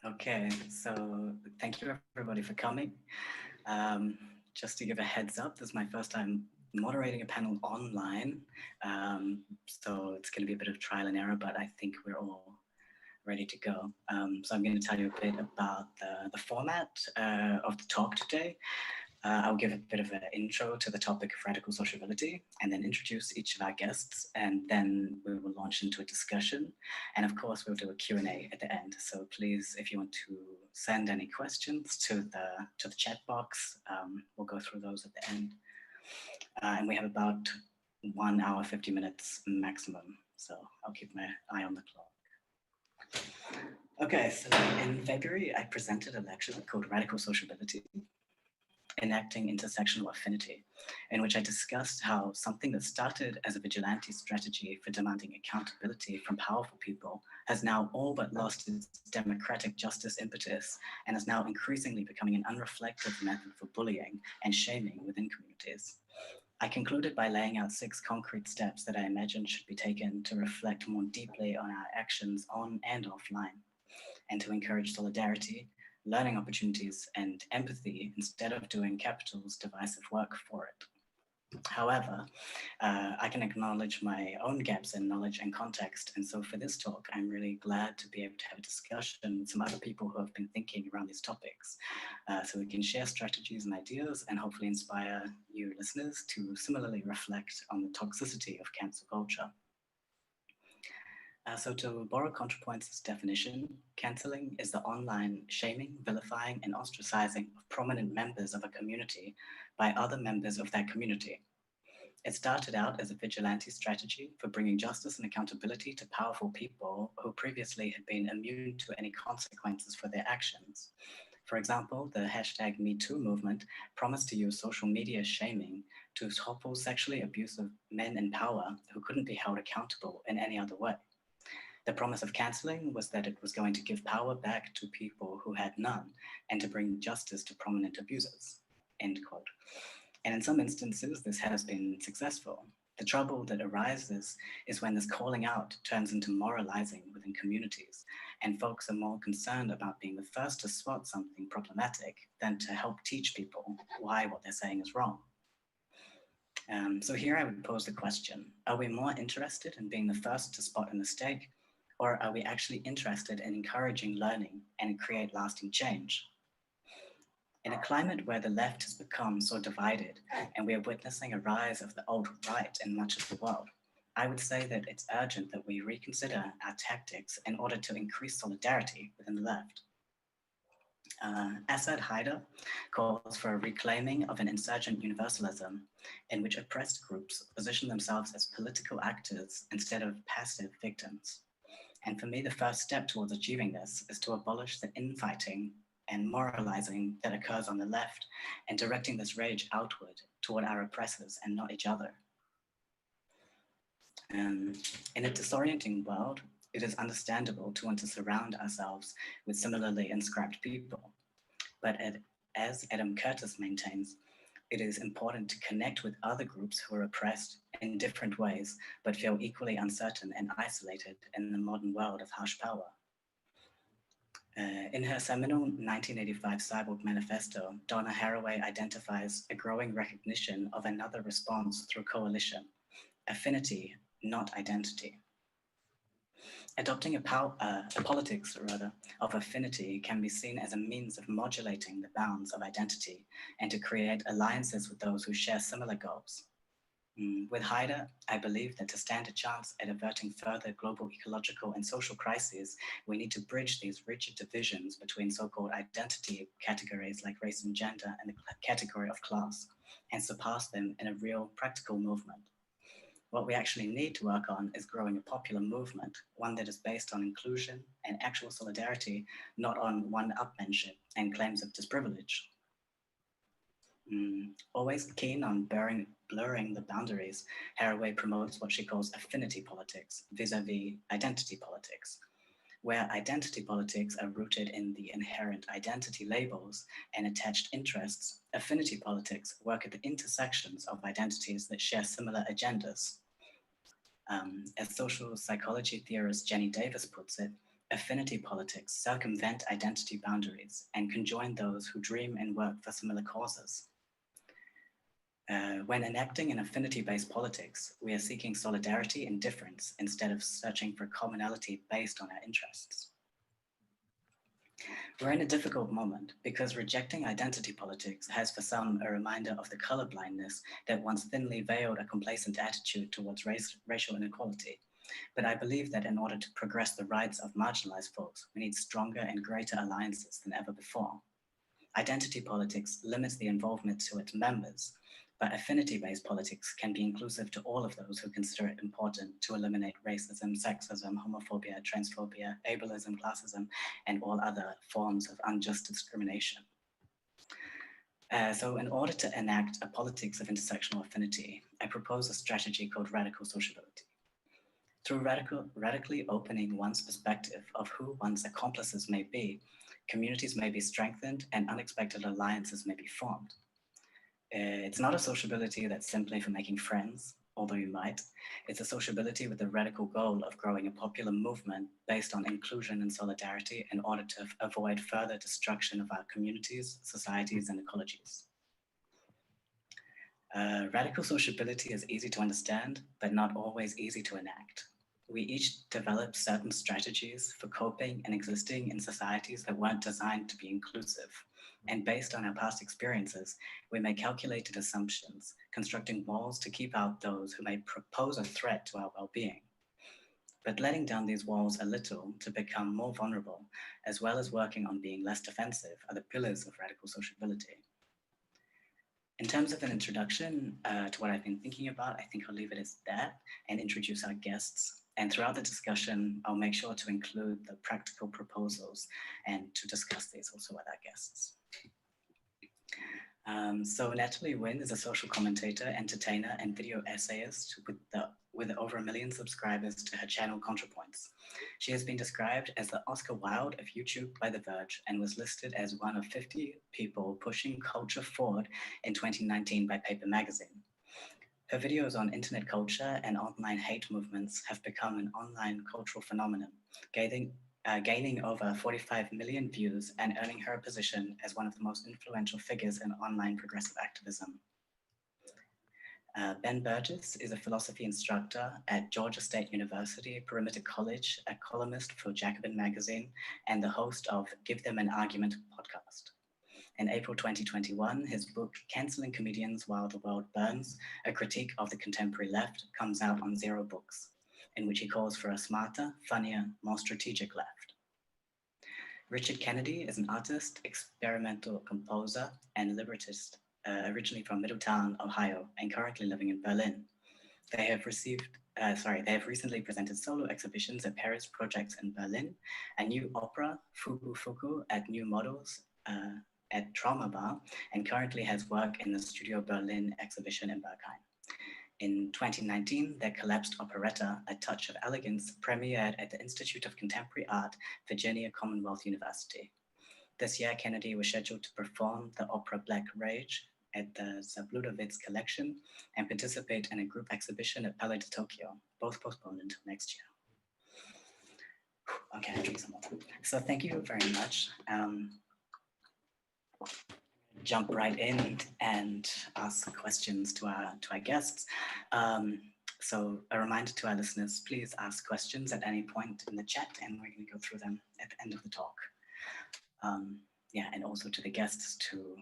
Okay, so thank you everybody for coming. Just to give a heads up, this is my first time moderating a panel online. So it's going to be a bit of trial and error, but I think we're all ready to go. So I'm going to tell you a bit about the format of the talk today. I'll give a bit of an intro to the topic of radical sociability and then introduce each of our guests, and then we will launch into a discussion. And of course, we'll do a Q&A at the end. So please, if you want to send any questions to the chat box, we'll go through those at the end. And we have about 1 hour, 50 minutes maximum. So I'll keep my eye on the clock. Okay, so in February, I presented a lecture called Radical Sociability, Enacting Intersectional Affinity, in which I discussed how something that started as a vigilante strategy for demanding accountability from powerful people has now all but lost its democratic justice impetus and is now increasingly becoming an unreflective method for bullying and shaming within communities. I concluded by laying out 6 concrete steps that I imagine should be taken to reflect more deeply on our actions on and offline, and to encourage solidarity, learning opportunities, and empathy instead of doing capital's divisive work for it. However, I can acknowledge my own gaps in knowledge and context, and so for this talk, I'm really glad to be able to have a discussion with some other people who have been thinking around these topics, so we can share strategies and ideas and hopefully inspire you listeners to similarly reflect on the toxicity of cancel culture. So to borrow ContraPoints' definition, cancelling is the online shaming, vilifying, and ostracizing of prominent members of a community by other members of that community. It started out as a vigilante strategy for bringing justice and accountability to powerful people who previously had been immune to any consequences for their actions. For example, the hashtag #MeToo movement promised to use social media shaming to topple sexually abusive men in power who couldn't be held accountable in any other way. The promise of cancelling was that it was going to give power back to people who had none and to bring justice to prominent abusers, end quote. And in some instances, this has been successful. The trouble that arises is when this calling out turns into moralizing within communities, and folks are more concerned about being the first to spot something problematic than to help teach people why what they're saying is wrong. So here I would pose the question, are we more interested in being the first to spot a mistake, or are we actually interested in encouraging learning and create lasting change? In a climate where the left has become so divided and we are witnessing a rise of the alt-right in much of the world, I would say that it's urgent that we reconsider our tactics in order to increase solidarity within the left. Assad Haider calls for a reclaiming of an insurgent universalism in which oppressed groups position themselves as political actors instead of passive victims. And for me, the first step towards achieving this is to abolish the infighting and moralizing that occurs on the left and directing this rage outward toward our oppressors and not each other. In a disorienting world, it is understandable to want to surround ourselves with similarly inscribed people. But as Adam Curtis maintains, it is important to connect with other groups who are oppressed in different ways, but feel equally uncertain and isolated in the modern world of harsh power. In her seminal 1985 Cyborg Manifesto, Donna Haraway identifies a growing recognition of another response through coalition, affinity, not identity. Adopting a politics of affinity can be seen as a means of modulating the bounds of identity and to create alliances with those who share similar goals. With Haider, I believe that to stand a chance at averting further global ecological and social crises, we need to bridge these rigid divisions between so-called identity categories like race and gender and the category of class, and surpass them in a real practical movement. What we actually need to work on is growing a popular movement, one that is based on inclusion and actual solidarity, not on one-upmanship and claims of disprivilege. Always keen on blurring the boundaries, Haraway promotes what she calls affinity politics, vis-a-vis identity politics, where identity politics are rooted in the inherent identity labels and attached interests. Affinity politics work at the intersections of identities that share similar agendas. As social psychology theorist Jenny Davis puts it, affinity politics circumvent identity boundaries and conjoin those who dream and work for similar causes. When enacting an affinity-based politics, we are seeking solidarity and difference instead of searching for commonality based on our interests. We're in a difficult moment because rejecting identity politics has for some a reminder of the colorblindness that once thinly veiled a complacent attitude towards racial inequality. But I believe that in order to progress the rights of marginalized folks, we need stronger and greater alliances than ever before. Identity politics limits the involvement to its members, but affinity-based politics can be inclusive to all of those who consider it important to eliminate racism, sexism, homophobia, transphobia, ableism, classism, and all other forms of unjust discrimination. So in order to enact a politics of intersectional affinity, I propose a strategy called Radical Sociability. Through radically opening one's perspective of who one's accomplices may be, communities may be strengthened and unexpected alliances may be formed. It's not a sociability that's simply for making friends, although you might. It's a sociability with the radical goal of growing a popular movement based on inclusion and solidarity in order to avoid further destruction of our communities, societies, and ecologies. Radical sociability is easy to understand, but not always easy to enact. We each develop certain strategies for coping and existing in societies that weren't designed to be inclusive. And based on our past experiences, we make calculated assumptions, constructing walls to keep out those who may pose a threat to our well-being. But letting down these walls a little to become more vulnerable, as well as working on being less defensive, are the pillars of radical sociability. In terms of an introduction to what I've been thinking about, I think I'll leave it as that and introduce our guests. And throughout the discussion, I'll make sure to include the practical proposals and to discuss these also with our guests. So Natalie Wynn is a social commentator, entertainer, and video essayist with over 1 million subscribers to her channel ContraPoints. She has been described as the Oscar Wilde of YouTube by The Verge and was listed as one of 50 people pushing culture forward in 2019 by Paper Magazine. Her videos on internet culture and online hate movements have become an online cultural phenomenon, gaining over 45 million views and earning her a position as one of the most influential figures in online progressive activism. Ben Burgis is a philosophy instructor at Georgia State University, Perimeter College, a columnist for Jacobin Magazine, and the host of Give Them an Argument podcast. In April 2021, his book, Canceling Comedians While the World Burns, a critique of the contemporary left, comes out on Zero Books, in which he calls for a smarter, funnier, more strategic left. Richard Kennedy is an artist, experimental composer, and librettist, originally from Middletown, Ohio, and currently living in Berlin. They have recently presented solo exhibitions at Paris Projects in Berlin, a new opera, Fuku Fuku, at New Models at Trauma Bar, and currently has work in the Studio Berlin exhibition in Berghain. In 2019, their collapsed operetta, A Touch of Elegance, premiered at the Institute of Contemporary Art, Virginia Commonwealth University. This year, Kennedy was scheduled to perform the opera Black Rage at the Zabludovitz collection and participate in a group exhibition at Palais de Tokyo, both postponed until next year. Okay, I'll drink some water. So thank you very much. Jump right in and ask questions to our guests. So a reminder to our listeners, please ask questions at any point in the chat and we're going to go through them at the end of the talk. And also to the guests to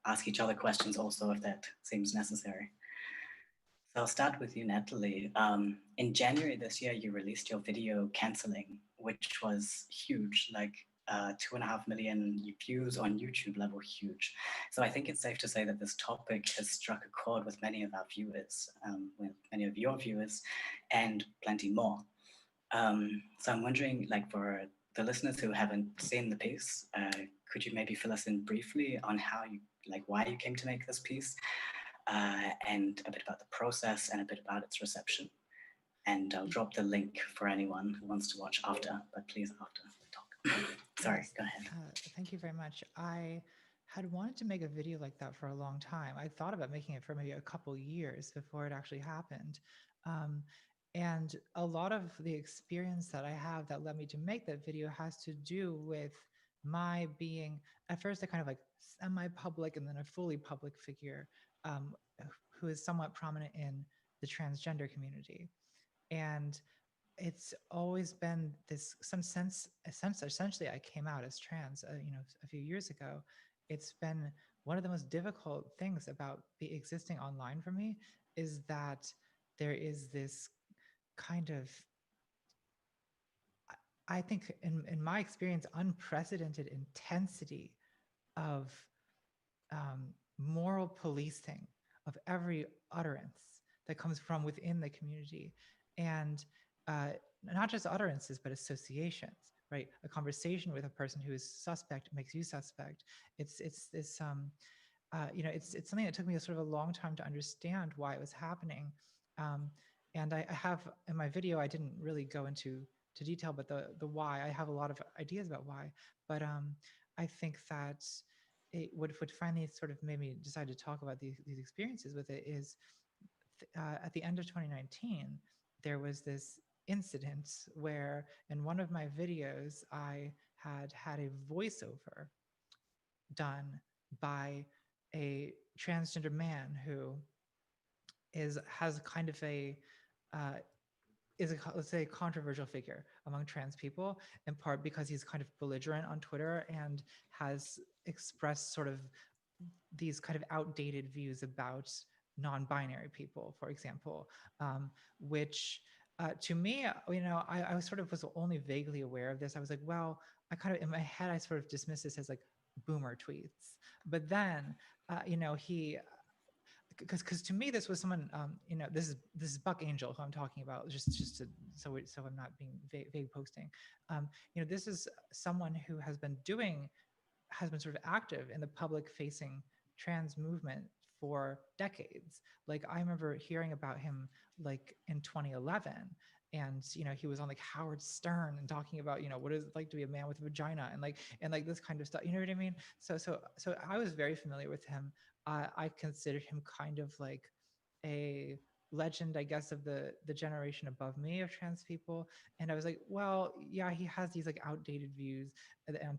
ask each other questions also if that seems necessary. So I'll start with you, Natalie. In January this year, you released your video Canceling, which was huge, like 2.5 million views on YouTube level, huge. So I think it's safe to say that this topic has struck a chord with many of our viewers, with many of your viewers, and plenty more. So I'm wondering, like, for the listeners who haven't seen the piece, could you maybe fill us in briefly on how you, like, why you came to make this piece, and a bit about the process and a bit about its reception? And I'll drop the link for anyone who wants to watch after, but please after the talk. Sorry, go ahead. Thank you very much. I had wanted to make a video like that for a long time. I thought about making it for maybe a couple years before it actually happened. And a lot of the experience that I have that led me to make that video has to do with my being at first a kind of like semi-public and then a fully public figure, um, who is somewhat prominent in the transgender community. And it's always been this some sense essentially I came out as trans, a few years ago. It's been one of the most difficult things about be existing online for me is that there is this kind of, I think in my experience, unprecedented intensity of moral policing of every utterance that comes from within the community. And uh, not just utterances, but associations, right? A conversation with a person who is suspect makes you suspect. It's this it's something that took me a sort of a long time to understand why it was happening. Um, and I have in my video, I didn't really go into to detail, but the why, I have a lot of ideas about why. But I think that what finally sort of made me decide to talk about these experiences with it is at the end of 2019, there was this incident where in one of my videos, I had a voiceover done by a transgender man who is has kind of a uh, is a let's say controversial figure among trans people, in part because he's kind of belligerent on Twitter and has expressed sort of these kind of outdated views about non-binary people, for example, which to me, I was sort of was only vaguely aware of this. I was like, well, I kind of in my head, I sort of dismissed this as like boomer tweets. But then, he because to me this was someone, this is Buck Angel who I'm talking about, just to, so I'm not being vague posting. This is someone who has been sort of active in the public facing trans movement for decades. Like I remember hearing about him like in 2011, and he was on like Howard Stern and talking about what is it like to be a man with a vagina, and like this kind of stuff, you know what I mean? So I was very familiar with him. I considered him kind of like a legend, I guess, of the generation above me of trans people. And I was like, well, yeah, he has these like outdated views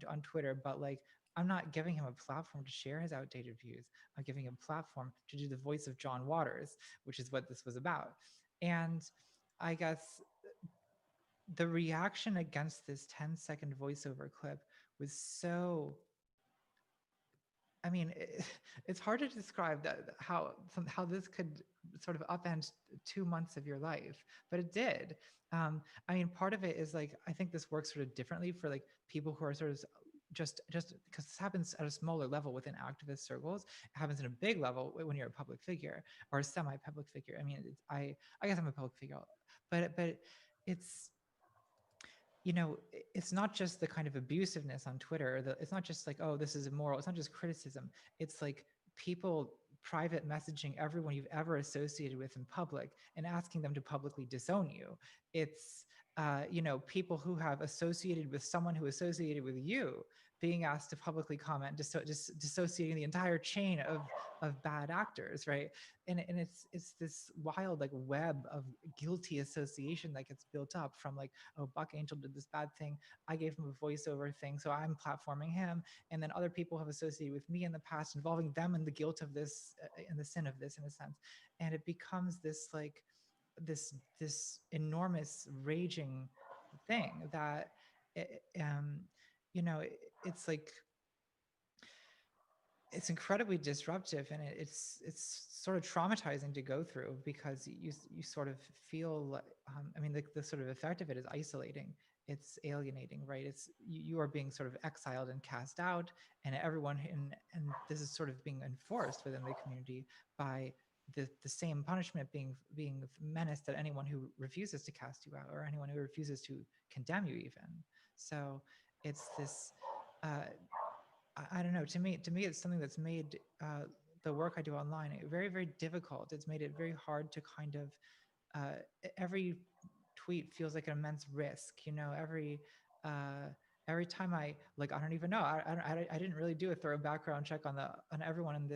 on Twitter, but like I'm not giving him a platform to share his outdated views. I'm giving him a platform to do the voice of John Waters, which is what this was about. And I guess the reaction against this 10-second voiceover clip was so, I mean, it's hard to describe that how this could sort of upend 2 months of your life, but it did. I mean, part of it is like I think this works sort of differently for like people who are sort of just because this happens at a smaller level within activist circles. It happens in a big level when you're a public figure or a semi-public figure. I mean, I guess I'm a public figure, but it's it's not just the kind of abusiveness on Twitter. It's not just like, oh, this is immoral. It's not just criticism. It's like people private messaging everyone you've ever associated with in public and asking them to publicly disown you. It's people who have associated with someone who associated with you being asked to publicly comment, just dissociating the entire chain of bad actors, right? And it's this wild like web of guilty association that gets built up from like, oh, Buck Angel did this bad thing, I gave him a voiceover thing, so I'm platforming him, and then other people have associated with me in the past, involving them in the guilt of this, in the sin of this, in a sense. And it becomes this like this enormous raging thing that it, you know it, it's like it's incredibly disruptive, and it's sort of traumatizing to go through, because you sort of feel like, I mean, the sort of effect of it is isolating, it's alienating, right? It's you are being sort of exiled and cast out, and everyone and this is sort of being enforced within the community by the same punishment being menaced at anyone who refuses to cast you out, or anyone who refuses to condemn you even. So it's this I don't know. To me, it's something that's made the work I do online very, very difficult. It's made it very hard to kind of every tweet feels like an immense risk. Uh, every time I don't even know. I didn't really do a thorough background check on everyone in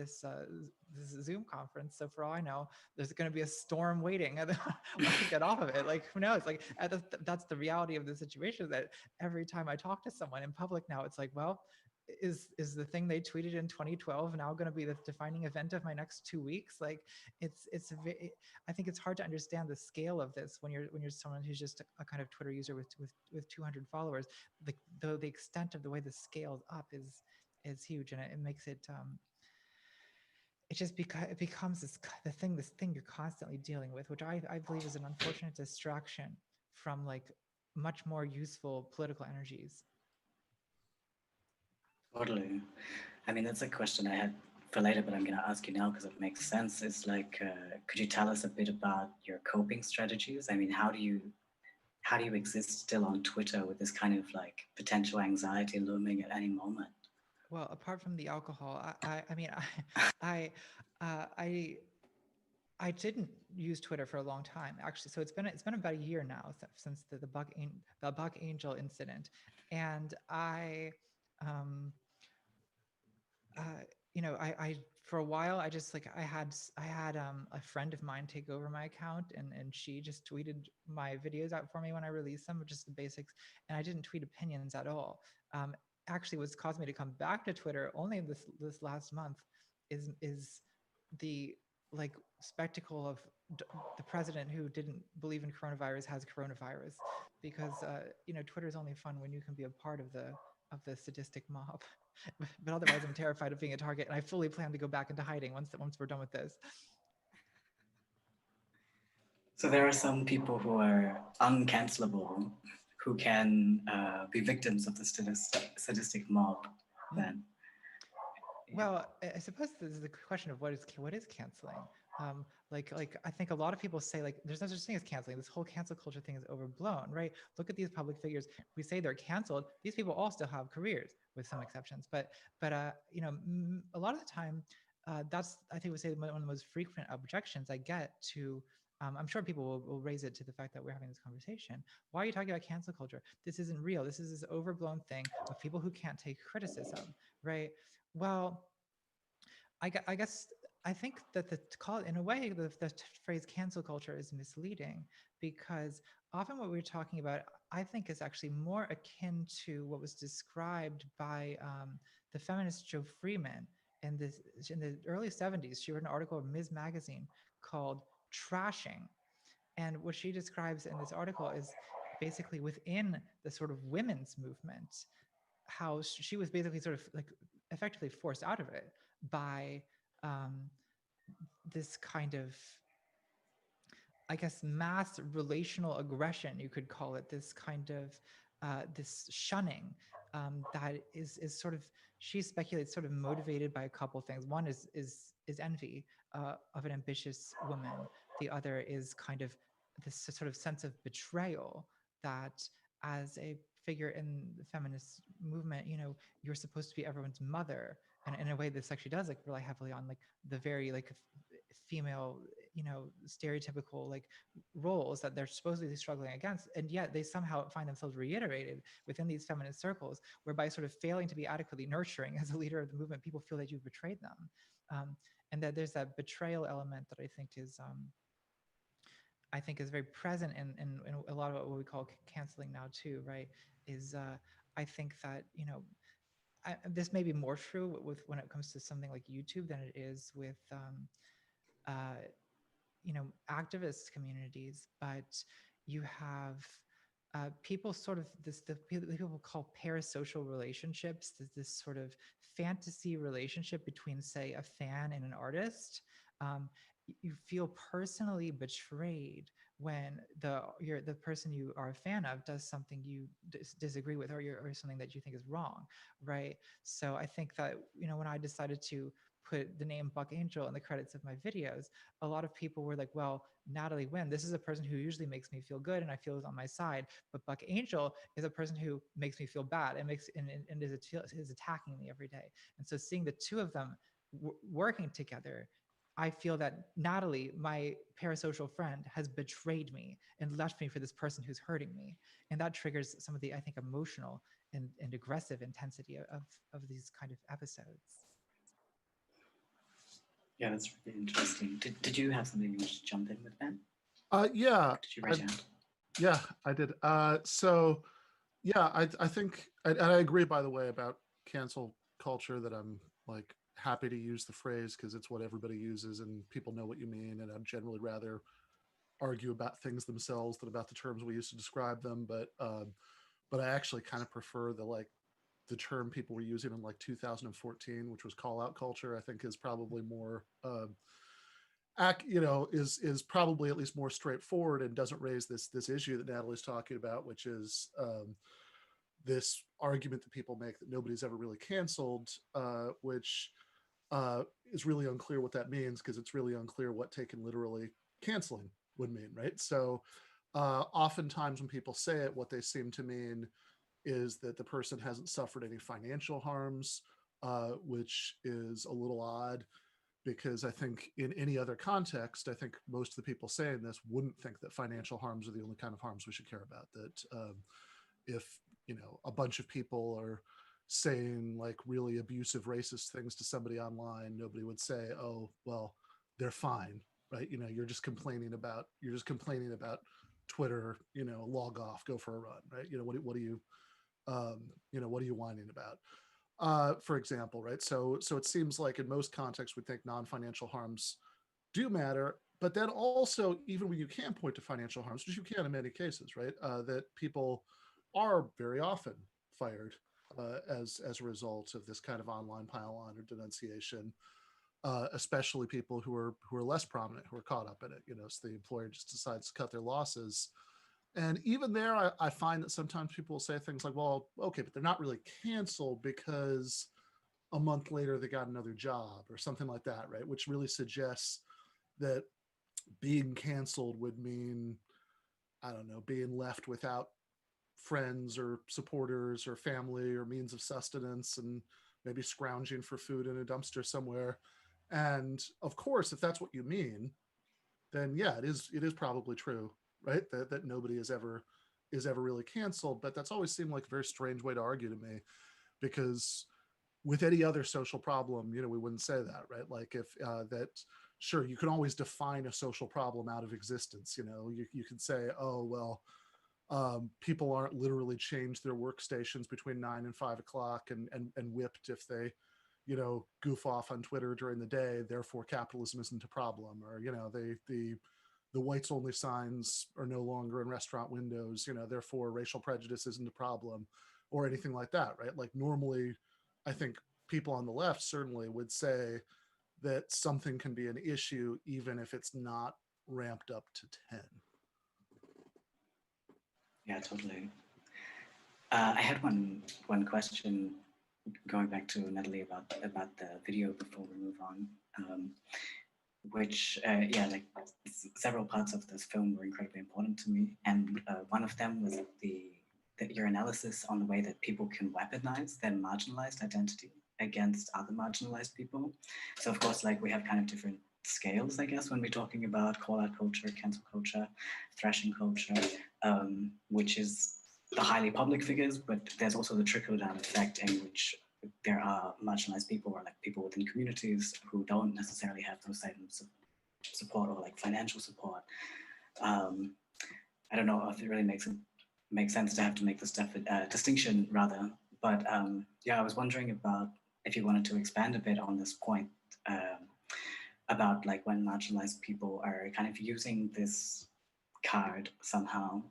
this Zoom conference. So for all I know, there's going to be a storm waiting and once I get off of it, like who knows? Like that's the reality of the situation, that every time I talk to someone in public now, it's like, well, is the thing they tweeted in 2012 now going to be the defining event of my next 2 weeks? Like I think it's hard to understand the scale of this when you're someone who's just a kind of Twitter user with 200 followers. The extent of the way this scales up is huge, and it makes it it just it becomes this thing you're constantly dealing with, which I believe is an unfortunate distraction from like much more useful political energies. Totally. I mean, that's a question I had for later, but I'm going to ask you now because it makes sense. It's like, could you tell us a bit about your coping strategies? I mean, how do you exist still on Twitter with this kind of like potential anxiety looming at any moment? Well, apart from the alcohol, I mean, I, I I didn't use Twitter for a long time, actually. So it's been about a year now since the Buck Angel incident, and um, uh, I for a while I just like I had a friend of mine take over my account, and she just tweeted my videos out for me when I released them, just the basics, and I didn't tweet opinions at all. Actually, what's caused me to come back to Twitter only this last month is the like spectacle of the president who didn't believe in coronavirus has coronavirus, because Twitter is only fun when you can be a part of the sadistic mob. But otherwise, I'm terrified of being a target, and I fully plan to go back into hiding once we're done with this. So there are some people who are uncancelable, who can be victims of the sadistic mob. Then, well, I suppose this is the question of what is canceling. Like I think a lot of people say like there's no such thing as canceling. This whole cancel culture thing is overblown, right? Look at these public figures. We say they're canceled. These people all still have careers, with some exceptions. But a lot of the time, that's I think we say one of the most frequent objections I get to. I'm sure people will raise it to the fact that we're having this conversation. Why are you talking about cancel culture? This isn't real. This is this overblown thing of people who can't take criticism, right? Well, I guess I think that to call it in a way the phrase cancel culture is misleading, because often what we're talking about I think is actually more akin to what was described by the feminist Jo Freeman in the early 70s. She wrote an article in Ms. Magazine called "Trashing," and what she describes in this article is basically within the sort of women's movement, how she was basically sort of like effectively forced out of it by um, this kind of, I guess, mass relational aggression, you could call it, this kind of this shunning that is sort of, she speculates, sort of motivated by a couple things. One is envy of an ambitious woman. The other is kind of this sort of sense of betrayal that as a figure in the feminist movement, you're supposed to be everyone's mother. And in a way, this actually does like rely heavily on like the very like female, stereotypical like roles that they're supposedly struggling against, and yet they somehow find themselves reiterated within these feminist circles, whereby sort of failing to be adequately nurturing as a leader of the movement, people feel that you've betrayed them, and that there's that betrayal element that I think is very present in a lot of what we call canceling now too, right? Is I think that this may be more true with when it comes to something like YouTube than it is with uh, activist communities, but you have people sort of the people call parasocial relationships. This sort of fantasy relationship between, say, a fan and an artist. Um, you feel personally betrayed when the person you are a fan of does something you disagree with, or something that you think is wrong, right? So I think that when I decided to put the name Buck Angel in the credits of my videos, a lot of people were like, well, Natalie Wynn, this is a person who usually makes me feel good and I feel is on my side, but Buck Angel is a person who makes me feel bad and is attacking me every day. And so seeing the two of them working together, I feel that Natalie, my parasocial friend, has betrayed me and left me for this person who's hurting me. And that triggers some of the, I think, emotional and aggressive intensity of these kind of episodes. Yeah, that's really interesting. Did you have something you wanted to jump in with, Ben? Yeah, Did you raise your hand? yeah, I did. So yeah, I think, and I agree, by the way, about cancel culture, that I'm like happy to use the phrase because it's what everybody uses and people know what you mean. And I'd generally rather argue about things themselves than about the terms we use to describe them. But I actually kind of prefer the term people were using in like 2014, which was call out culture. I think is probably more is probably at least more straightforward and doesn't raise this issue that Natalie's talking about, which is this argument that people make that nobody's ever really canceled, which is really unclear what that means, because it's really unclear what taken literally canceling would mean, right? So oftentimes when people say it, what they seem to mean is that the person hasn't suffered any financial harms, which is a little odd, because I think in any other context, I think most of the people saying this wouldn't think that financial harms are the only kind of harms we should care about. That if a bunch of people are saying like really abusive, racist things to somebody online, nobody would say, "Oh, well, they're fine," right? You're just complaining about Twitter. Log off, go for a run, right? What do you what are you whining about? For example, right? So it seems like in most contexts we think non-financial harms do matter, but then also even when you can point to financial harms, which you can in many cases, right? That people are very often fired as a result of this kind of online pile-on or denunciation, especially people who are less prominent, who are caught up in it. So the employer just decides to cut their losses. And even there, I find that sometimes people will say things like, well, okay, but they're not really canceled because a month later they got another job or something like that, right? Which really suggests that being canceled would mean, I don't know, being left without friends or supporters or family or means of sustenance, and maybe scrounging for food in a dumpster somewhere. And of course, if that's what you mean, then yeah, it is probably true, right? That nobody is ever really canceled. But that's always seemed like a very strange way to argue to me, because with any other social problem, we wouldn't say that, right? Like if that, sure, you can always define a social problem out of existence. You can say, oh well, people aren't literally changed their workstations between 9 and 5 o'clock and whipped if they goof off on Twitter during the day, therefore capitalism isn't a problem. Or the whites only signs are no longer in restaurant windows, therefore racial prejudice isn't a problem, or anything like that, right? Like normally I think people on the left certainly would say that something can be an issue even if it's not ramped up to 10. Yeah, totally. I had one question going back to Natalie about the video before we move on, which yeah, like several parts of this film were incredibly important to me, and one of them was your analysis on the way that people can weaponize their marginalized identity against other marginalized people. So of course, like we have kind of different scales, I guess, when we're talking about call-out culture, cancel culture, thrashing culture, which is the highly public figures, but there's also the trickle-down effect in which there are marginalized people or like people within communities who don't necessarily have those same support or like financial support. I don't know if it really makes sense to have to make this distinction rather, but yeah, I was wondering about if you wanted to expand a bit on this point about like when marginalized people are kind of using this card somehow,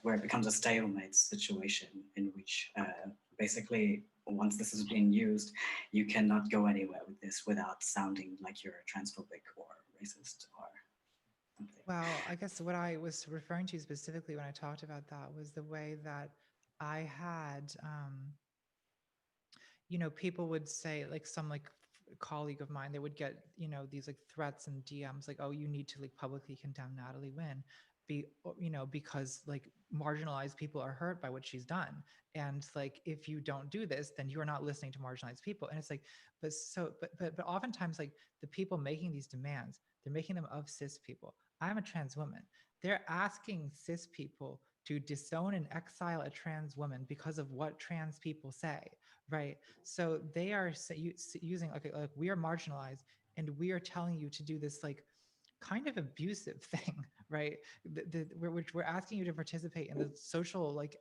where it becomes a stalemate situation in which basically once this is being used, you cannot go anywhere with this without sounding like you're transphobic or racist or something. Well, I guess what I was referring to specifically when I talked about that was the way that I had, people would say, like some like colleague of mine, they would get, these like threats and DMs like, oh, you need to like publicly condemn Natalie Wynn, because like marginalized people are hurt by what she's done. And like, if you don't do this, then you're not listening to marginalized people. And it's like, but oftentimes like the people making these demands, they're making them of cis people. I'm a trans woman. They're asking cis people to disown and exile a trans woman because of what trans people say, right? So they are using, like we are marginalized, and we are telling you to do this like kind of abusive thing, right? We're asking you to participate in the social like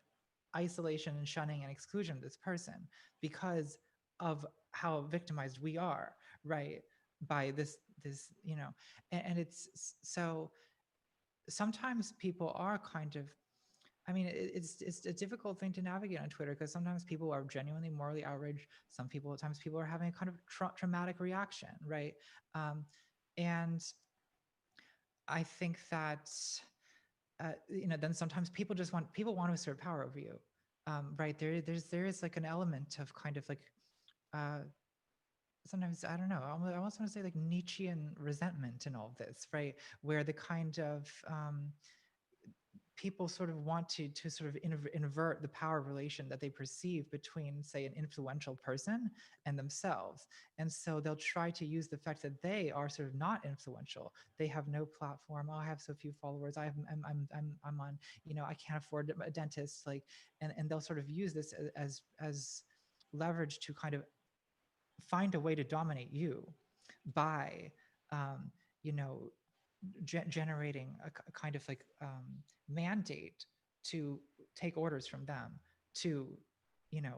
isolation and shunning and exclusion of this person because of how victimized we are, right? By this, you know, and it's so sometimes people are kind of, I mean, it's a difficult thing to navigate on Twitter because sometimes people are genuinely morally outraged. Some people, at times, people are having a kind of traumatic reaction, right? And I think that you know, then sometimes people want to assert power over you, right? There is like an element of kind of like uh, sometimes I don't know. I almost want to say like Nietzschean resentment in all of this, right? Where the kind of people sort of want to sort of invert the power relation that they perceive between, say, an influential person and themselves, and so they'll try to use the fact that they are sort of not influential, they have no platform, oh, I have so few followers, I'm on, you know, I can't afford a dentist, like, and they'll sort of use this as leverage to kind of find a way to dominate you by you know, generating a kind of like mandate to take orders from them to, you know,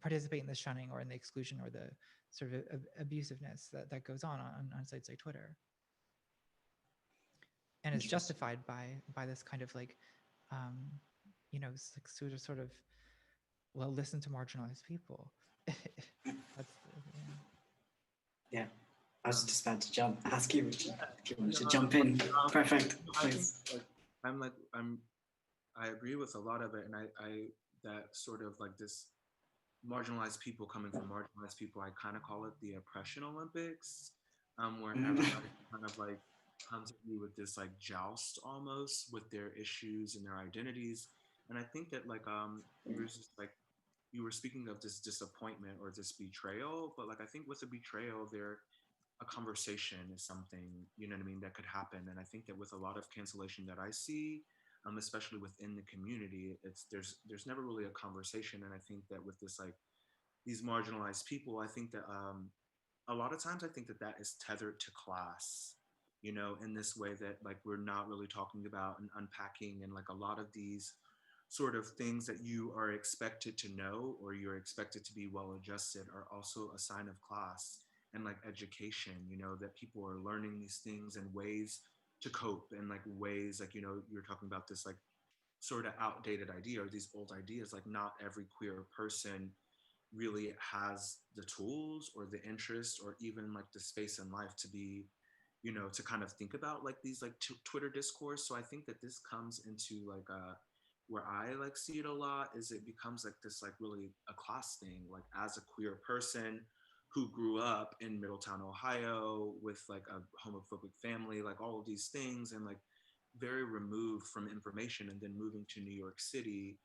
participate in the shunning or in the exclusion or the sort of abusiveness that goes on sites like Twitter, and it's justified by this kind of like um, you know, sort of, well, listen to marginalized people. That's Yeah, I was just about to ask you if you wanted to No, jump in. Perfect, I think please. I agree with a lot of it, and I that sort of like this marginalized people coming from marginalized people, I kind of call it the oppression Olympics, where everybody kind of like comes at you with this like joust almost with their issues and their identities. And I think that like you were just like you were speaking of this disappointment or this betrayal, but like I think with a betrayal there a conversation is something, you know what I mean, that could happen. And I think that with a lot of cancellation that I see, especially within the community, it's there's never really a conversation. And I think that with this like these marginalized people, I think that a lot of times I think that that is tethered to class, you know, in this way that like we're not really talking about and unpacking, and like a lot of these sort of things that you are expected to know or you're expected to be well adjusted are also a sign of class and like education, you know, that people are learning these things and ways to cope, and like ways like, you know, you're talking about this like sort of outdated idea or these old ideas, like not every queer person really has the tools or the interest or even like the space in life to be, you know, to kind of think about like these like Twitter discourse. So I think that this comes into like where I like see it a lot is it becomes like this like really a class thing, like as a queer person who grew up in Middletown, Ohio with like a homophobic family, like all of these things, and like very removed from information, and then moving to New York City,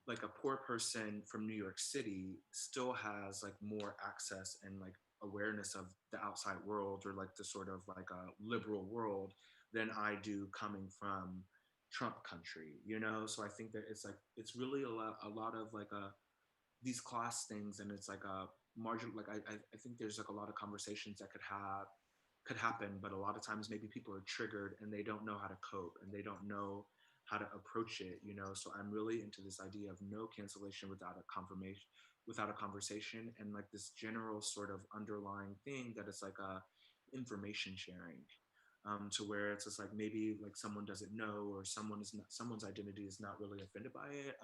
like a poor person from New York City still has like more access and like awareness of the outside world or like the sort of like a liberal world than I do coming from Trump country, you know? So I think that it's like, it's really a lot of like these class things, and it's like a margin, like I think there's like a lot of conversations that could happen, but a lot of times maybe people are triggered and they don't know how to cope and they don't know how to approach it, you know. So I'm really into this idea of no cancellation without a confirmation, without a conversation, and like this general sort of underlying thing that it's like a information sharing, to where it's just like maybe like someone doesn't know or someone is not, someone's identity is not really offended by it,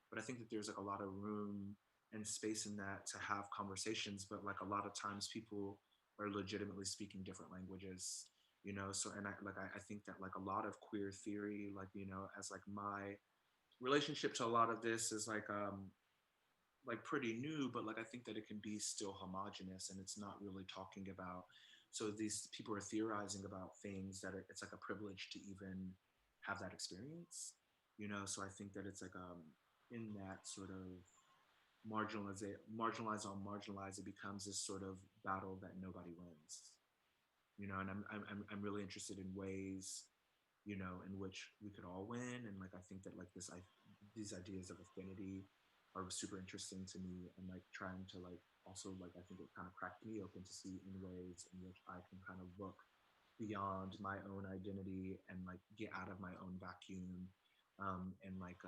but I think that there's like a lot of room and space in that to have conversations, but like a lot of times people are legitimately speaking different languages, you know. So and I think that like a lot of queer theory, like, you know, as like my relationship to a lot of this is like pretty new, but like I think that it can be still homogenous and it's not really talking about, so these people are theorizing about things that are, it's like a privilege to even have that experience, you know. So I think that it's like in that sort of marginalize on marginalize, it becomes this sort of battle that nobody wins, you know. And I'm really interested in ways, in which we could all win. And like I think that like these ideas of affinity are super interesting to me, and like trying to like also like I think it kind of cracked me open to see in ways in which I can kind of look beyond my own identity and like get out of my own vacuum, and like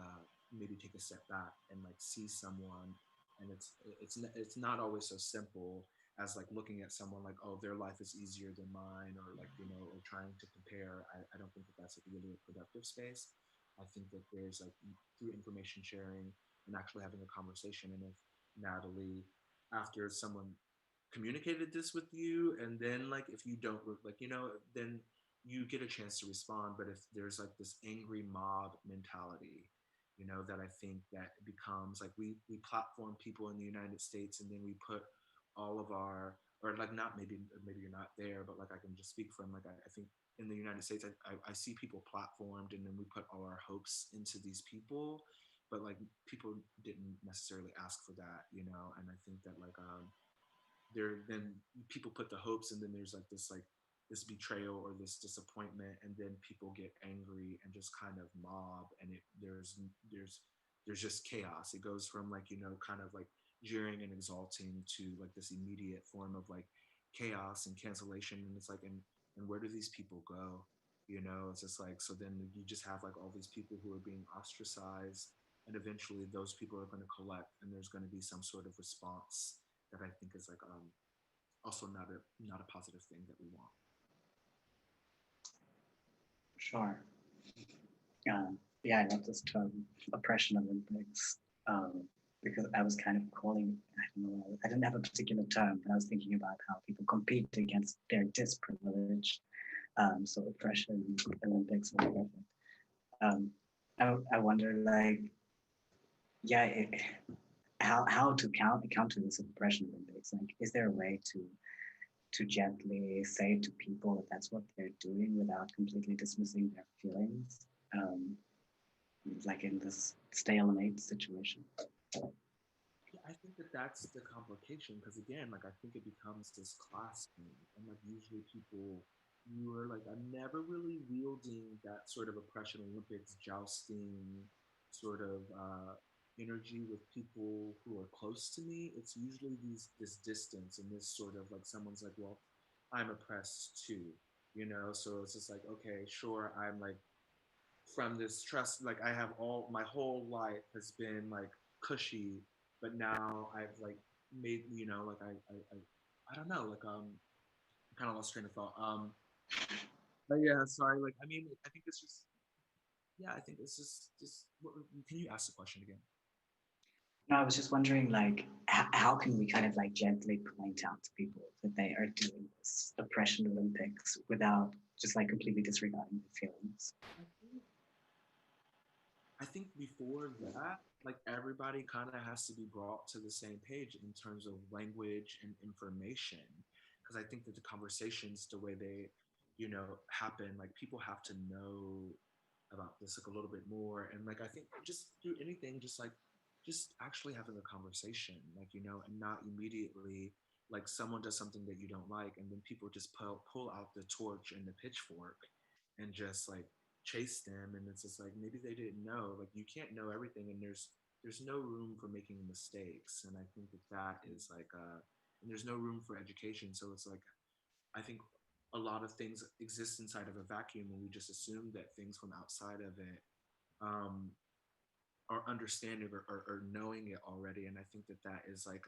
maybe take a step back and like see someone, and it's not always so simple as like looking at someone like, oh, their life is easier than mine, or like, you know, or trying to compare. I don't think that that's like really a productive space. I think that there's like through information sharing and actually having a conversation. And if Natalie, after someone communicated this with you, and then like if you don't like, you know, then you get a chance to respond. But if there's like this angry mob mentality, you know, that I think that becomes like we platform people in the United States, and then we put all of our, or like not maybe you're not there, but like I can just speak from like I think in the United States I see people platformed, and then we put all our hopes into these people, but like people didn't necessarily ask for that, you know. And I think that like there then people put the hopes, and then there's like this betrayal or this disappointment, and then people get angry and just kind of mob, and there's just chaos. It goes from like, you know, kind of like jeering and exalting to like this immediate form of like chaos and cancellation. And it's like, and where do these people go, you know? It's just like, so then you just have like all these people who are being ostracized, and eventually those people are going to collect, and there's going to be some sort of response that I think is like also not a positive thing that we want. Sure. Yeah, I love this term, oppression Olympics, because I was kind of calling, I don't know, I didn't have a particular term, but I was thinking about how people compete against their disprivilege. So oppression Olympics are perfect. I wonder, like, yeah, how to counter this oppression Olympics? Like, is there a way to gently say to people that that's what they're doing without completely dismissing their feelings, like in this stalemate situation? Yeah, I think that that's the complication, because again, like I think it becomes this class thing, and like usually people, you are like, I'm never really wielding that sort of oppression Olympics jousting sort of energy with people who are close to me. It's usually this distance, and this sort of like someone's like, well, I'm oppressed too, you know. So it's just like, okay, sure, I'm like from this trust, like I have all my whole life has been like cushy, but now I've like made, you know, like I don't know, like kind of lost train of thought. But yeah, sorry. Like I mean, I think it's just, yeah, I think it's just. Can you ask the question again? No, I was just wondering, like, how can we kind of like gently point out to people that they are doing this oppression Olympics without just like completely disregarding their feelings? I think before that, like everybody kind of has to be brought to the same page in terms of language and information. Because I think that the conversations, the way they, you know, happen, like people have to know about this like a little bit more. And like I think just do anything, just actually having a conversation, like, you know, and not immediately like someone does something that you don't like, and then people just pull out the torch and the pitchfork and just like chase them. And it's just like maybe they didn't know, like you can't know everything, and there's no room for making mistakes. And I think that that is like and there's no room for education. So it's like I think a lot of things exist inside of a vacuum, and we just assume that things from outside of it um are understanding or knowing it already. And I think that that is like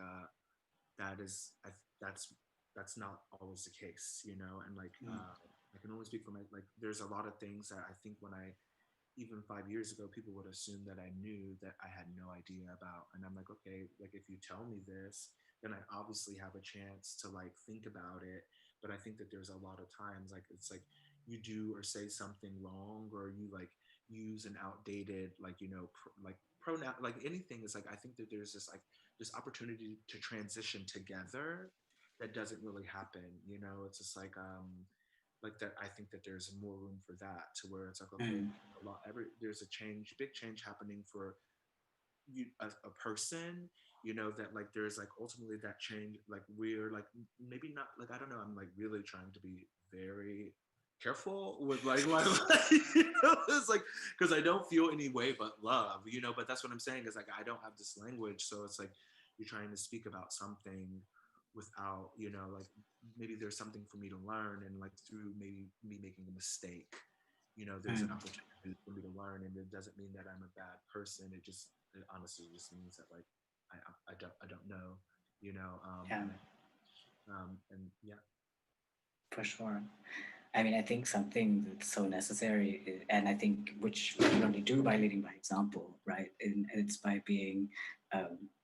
that is that's not always the case, you know. And like I can only speak for my, like there's a lot of things that I think when I, even 5 years ago, people would assume that I knew that I had no idea about. And I'm like, okay, like if you tell me this, then I obviously have a chance to like think about it. But I think that there's a lot of times like it's like you do or say something wrong, or you like use an outdated, like, you know, like pronoun, like anything is like, I think that there's this like this opportunity to transition together that doesn't really happen, you know. It's just like that. I think that there's more room for that, to where it's like, okay, there's a change, big change happening for you, a person, you know, that like there's like ultimately that change, like we're like maybe not, like I don't know, I'm like really trying to be very careful with like it's like, because I don't feel any way but love, but that's what I'm saying is like I don't have this language, so it's like you're trying to speak about something without, like maybe there's something for me to learn, and like through maybe me making a mistake, there's an opportunity for me to learn, and it doesn't mean that I'm a bad person. It honestly just means that like I don't know, Yeah. and yeah. For sure. I mean, I think something that's so necessary, and I think which we can only do by leading by example, right? And it's by being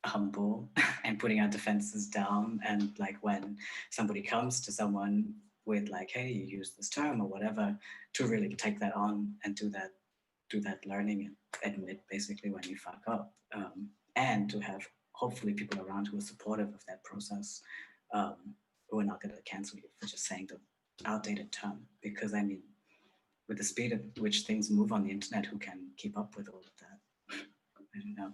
humble and putting our defenses down. And like when somebody comes to someone with like, "Hey, you use this term" or whatever, to really take that on and do that learning and admit basically when you fuck up, and to have hopefully people around who are supportive of that process. Who are not going to cancel you for just saying the outdated term, because I mean, with the speed at which things move on the internet, who can keep up with all of that? I don't know.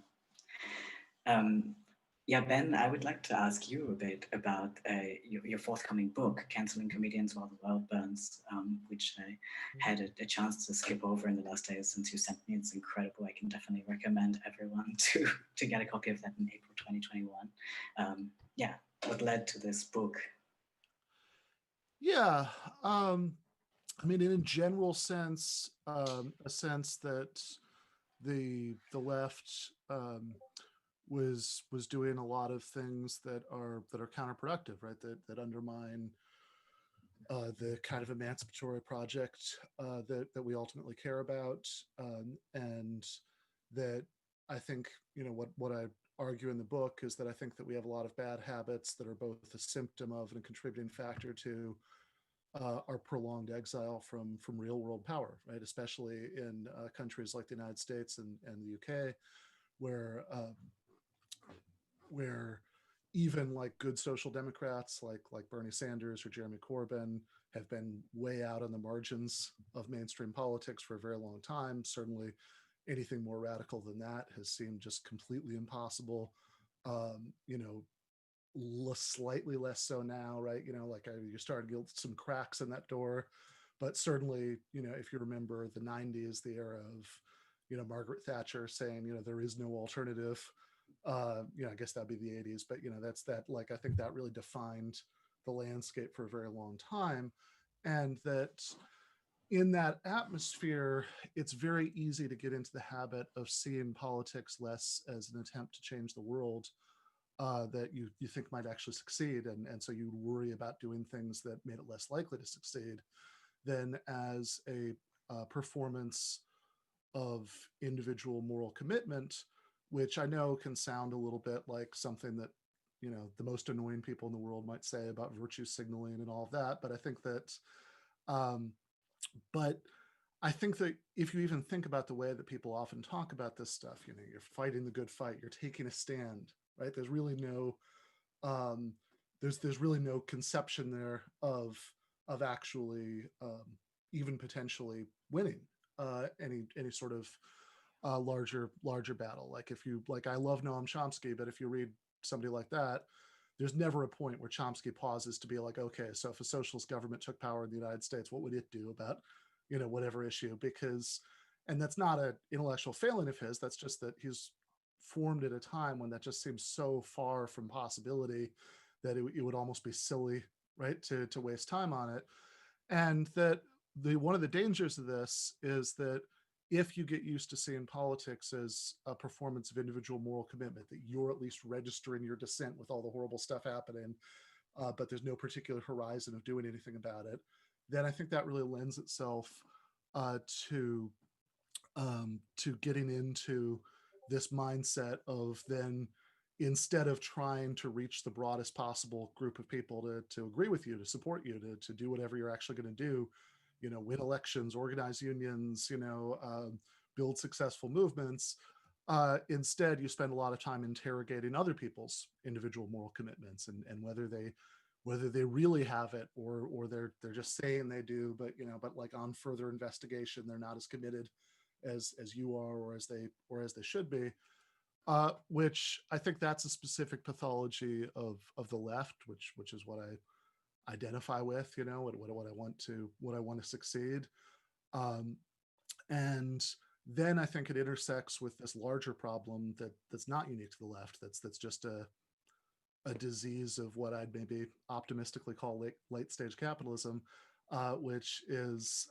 Yeah, Ben, I would like to ask you a bit about your forthcoming book, Canceling Comedians While the World Burns, which I had a chance to skip over in the last days since you sent me. It's incredible. I can definitely recommend everyone to get a copy of that in April 2021. Yeah, what led to this book? Yeah, I mean, in a general sense, a sense that the left was doing a lot of things that are counterproductive, right? That undermine the kind of emancipatory project that we ultimately care about, and that I think what I argue in the book is that I think that we have a lot of bad habits that are both a symptom of and a contributing factor to our prolonged exile from real world power, right? Especially in countries like the United States and the UK, where even like good social democrats like Bernie Sanders or Jeremy Corbyn have been way out on the margins of mainstream politics for a very long time. Certainly anything more radical than that has seemed just completely impossible. Slightly less so now, right? Like you're starting to get some cracks in that door, but certainly, if you remember the 90s, the era of, Margaret Thatcher saying, there is no alternative. I guess that'd be the 80s, but that's that. Like I think that really defined the landscape for a very long time, and that in that atmosphere, it's very easy to get into the habit of seeing politics less as an attempt to change the world that you think might actually succeed, and so you worry about doing things that made it less likely to succeed, than as a performance of individual moral commitment, which I know can sound a little bit like something that the most annoying people in the world might say about virtue signaling and all of that. But I think that if you even think about the way that people often talk about this stuff, you're fighting the good fight, you're taking a stand, right? There's really no there's really no conception there of actually even potentially winning any sort of larger battle. Like if you I love Noam Chomsky, but if you read somebody like that, there's never a point where Chomsky pauses to be like, okay, so if a socialist government took power in the United States, what would it do about whatever issue? And that's not an intellectual failing of his. That's just that he's formed at a time when that just seems so far from possibility that it would almost be silly, right, to waste time on it. And that one of the dangers of this is that if you get used to seeing politics as a performance of individual moral commitment, that you're at least registering your dissent with all the horrible stuff happening, but there's no particular horizon of doing anything about it, then I think that really lends itself to getting into this mindset of then, instead of trying to reach the broadest possible group of people to agree with you, to support you, to do whatever you're actually going to do, win elections, organize unions, build successful movements. Instead, you spend a lot of time interrogating other people's individual moral commitments and whether they really have it or they're just saying they do, but like on further investigation, they're not as committed as you are or as they should be. Which I think that's a specific pathology of the left, which is what identify with, what I want to succeed. And then I think it intersects with this larger problem that's not unique to the left. That's just a disease of what I'd maybe optimistically call late stage capitalism, which is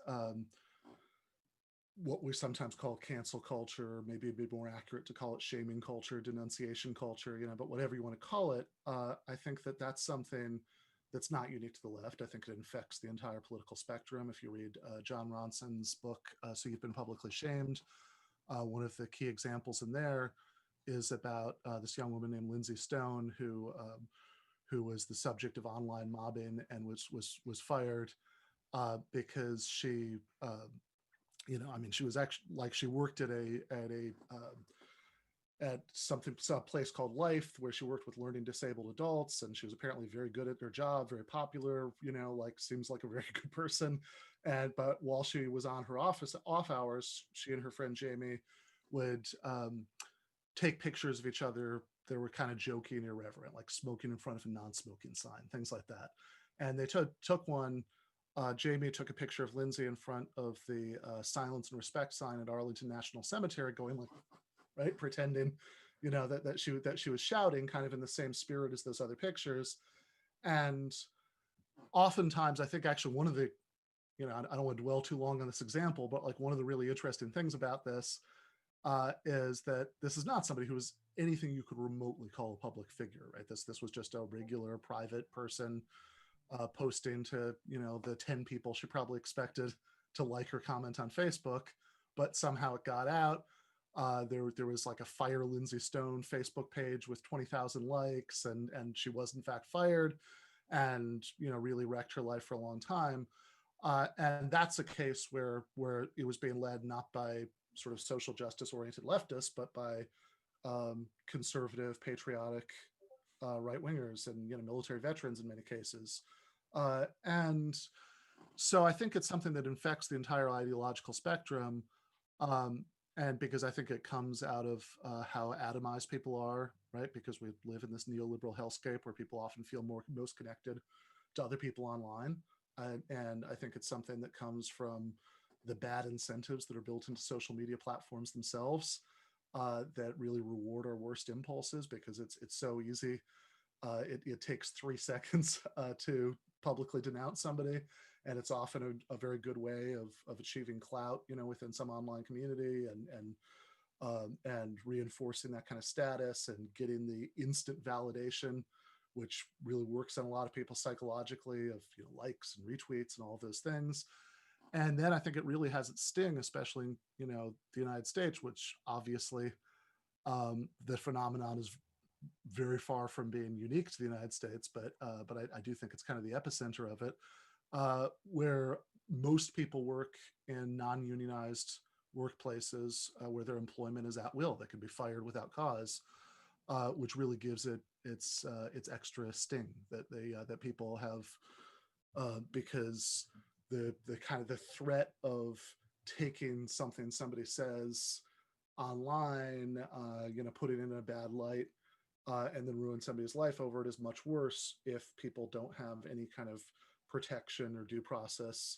what we sometimes call cancel culture. Maybe it'd be more accurate to call it shaming culture, denunciation culture, but whatever you want to call it, I think that's something that's not unique to the left. I think it infects the entire political spectrum. If you read John Ronson's book, So You've Been Publicly Shamed, one of the key examples in there is about this young woman named Lindsay Stone, who was the subject of online mobbing and was fired because she, she was actually, like, she worked at some place called Life, where she worked with learning disabled adults, and she was apparently very good at her job, very popular, seems like a very good person. But while she was on her off hours, she and her friend Jamie would take pictures of each other that were kind of jokey and irreverent, like smoking in front of a non-smoking sign, things like that. And they took one. Jamie took a picture of Lindsay in front of the Silence and Respect sign at Arlington National Cemetery, going like, right, pretending, that she was shouting, kind of in the same spirit as those other pictures. And oftentimes, I think actually one of the, I don't want to dwell too long on this example, but like one of the really interesting things about this is that this is not somebody who is anything you could remotely call a public figure, right? This was just a regular private person posting to, the 10 people she probably expected to like her comment on Facebook, but somehow it got out. There was like a Fire Lindsay Stone Facebook page with 20,000 likes, and she was in fact fired, and really wrecked her life for a long time. And that's a case where it was being led not by sort of social justice oriented leftists, but by conservative, patriotic right wingers and military veterans in many cases. And so I think it's something that infects the entire ideological spectrum. And because I think it comes out of how atomized people are, right? Because we live in this neoliberal hellscape where people often feel most connected to other people online. And I think it's something that comes from the bad incentives that are built into social media platforms themselves that really reward our worst impulses, because it's so easy. It takes 3 seconds to publicly denounce somebody, and it's often a very good way of achieving clout, within some online community, and reinforcing that kind of status and getting the instant validation, which really works on a lot of people psychologically, of likes and retweets and all of those things. And then I think it really has its sting, especially in the United States, which obviously the phenomenon is very far from being unique to the United States, but I do think it's kind of the epicenter of it, where most people work in non-unionized workplaces where their employment is at will. They can be fired without cause, which really gives it its extra sting that people have, because the kind of the threat of taking something somebody says online, put it in a bad light, and then ruin somebody's life over it is much worse if people don't have any kind of protection or due process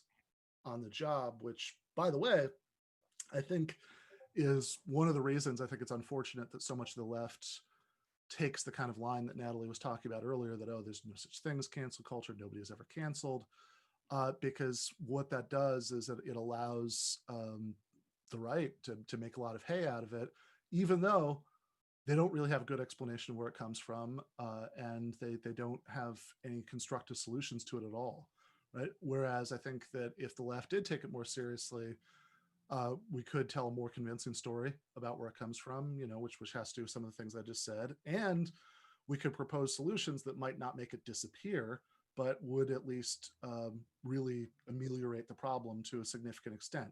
on the job, which, by the way, I think is one of the reasons I think it's unfortunate that so much of the left takes the kind of line that Natalie was talking about earlier, that, oh, there's no such thing as cancel culture, nobody is ever canceled, because what that does is that it allows the right to make a lot of hay out of it, even though they don't really have a good explanation of where it comes from, and they don't have any constructive solutions to it at all, right? Whereas I think that if the left did take it more seriously, we could tell a more convincing story about where it comes from, which has to do with some of the things I just said, and we could propose solutions that might not make it disappear, but would at least really ameliorate the problem to a significant extent,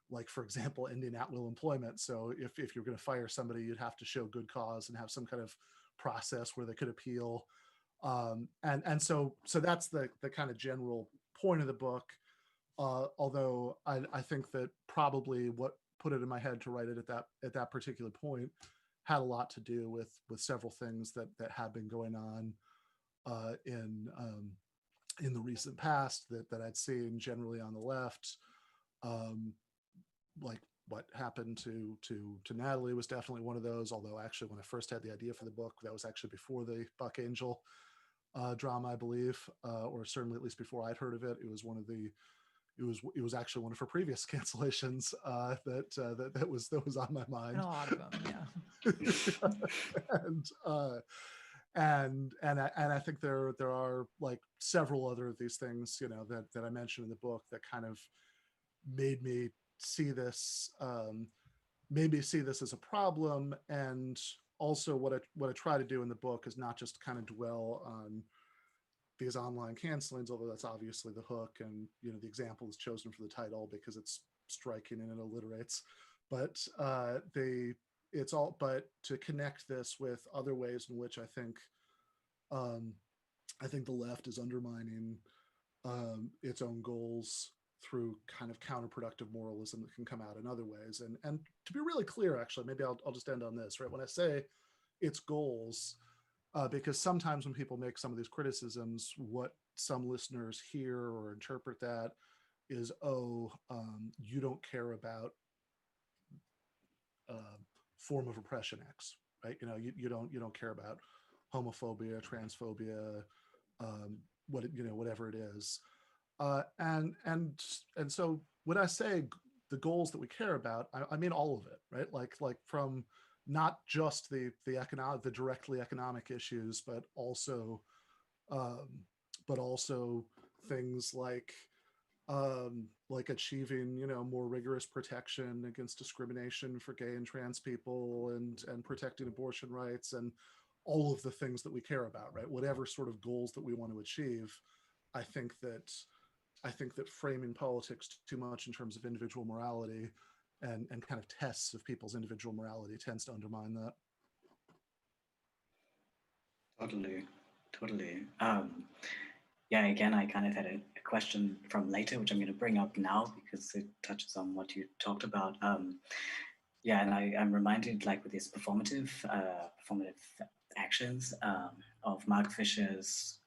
like for example, ending at-will employment. So if you're going to fire somebody, you'd have to show good cause and have some kind of process where they could appeal. And so that's the kind of general point of the book. Although I think that probably what put it in my head to write it at that particular point had a lot to do with several things that had been going on in in the recent past that I'd seen generally on the left. Like what happened to Natalie was definitely one of those. Although actually, when I first had the idea for the book, that was actually before the Buck Angel drama, I believe, or certainly at least before I'd heard of it. It was one of the it was actually one of her previous cancellations that was on my mind. And a lot of them, yeah. And I think there are like several other of these things, you know, that I mentioned in the book that kind of made me see this as a problem. And also what I try to do in the book is not just kind of dwell on these online cancelings, although that's obviously the hook, and you know the example is chosen for the title because it's striking and it alliterates, but but to connect this with other ways in which I think the left is undermining its own goals through kind of counterproductive moralism that can come out in other ways. And to be really clear, actually, maybe I'll just end on this, right? When I say its goals, because sometimes when people make some of these criticisms, what some listeners hear or interpret that is, you don't care about form of oppression X, right? You know, you don't care about homophobia, transphobia, whatever it is. And so when I say the goals that we care about, I mean all of it, right? Like from not just the directly economic issues, but also things like achieving, you know, more rigorous protection against discrimination for gay and trans people, and protecting abortion rights, and all of the things that we care about, right? Whatever sort of goals that we want to achieve, I think that framing politics too much in terms of individual morality and kind of tests of people's individual morality tends to undermine that. Totally. Yeah, again, I kind of had a question from later, which I'm going to bring up now because it touches on what you talked about. Yeah, and I'm reminded, like, with these performative actions of Mark Fisher's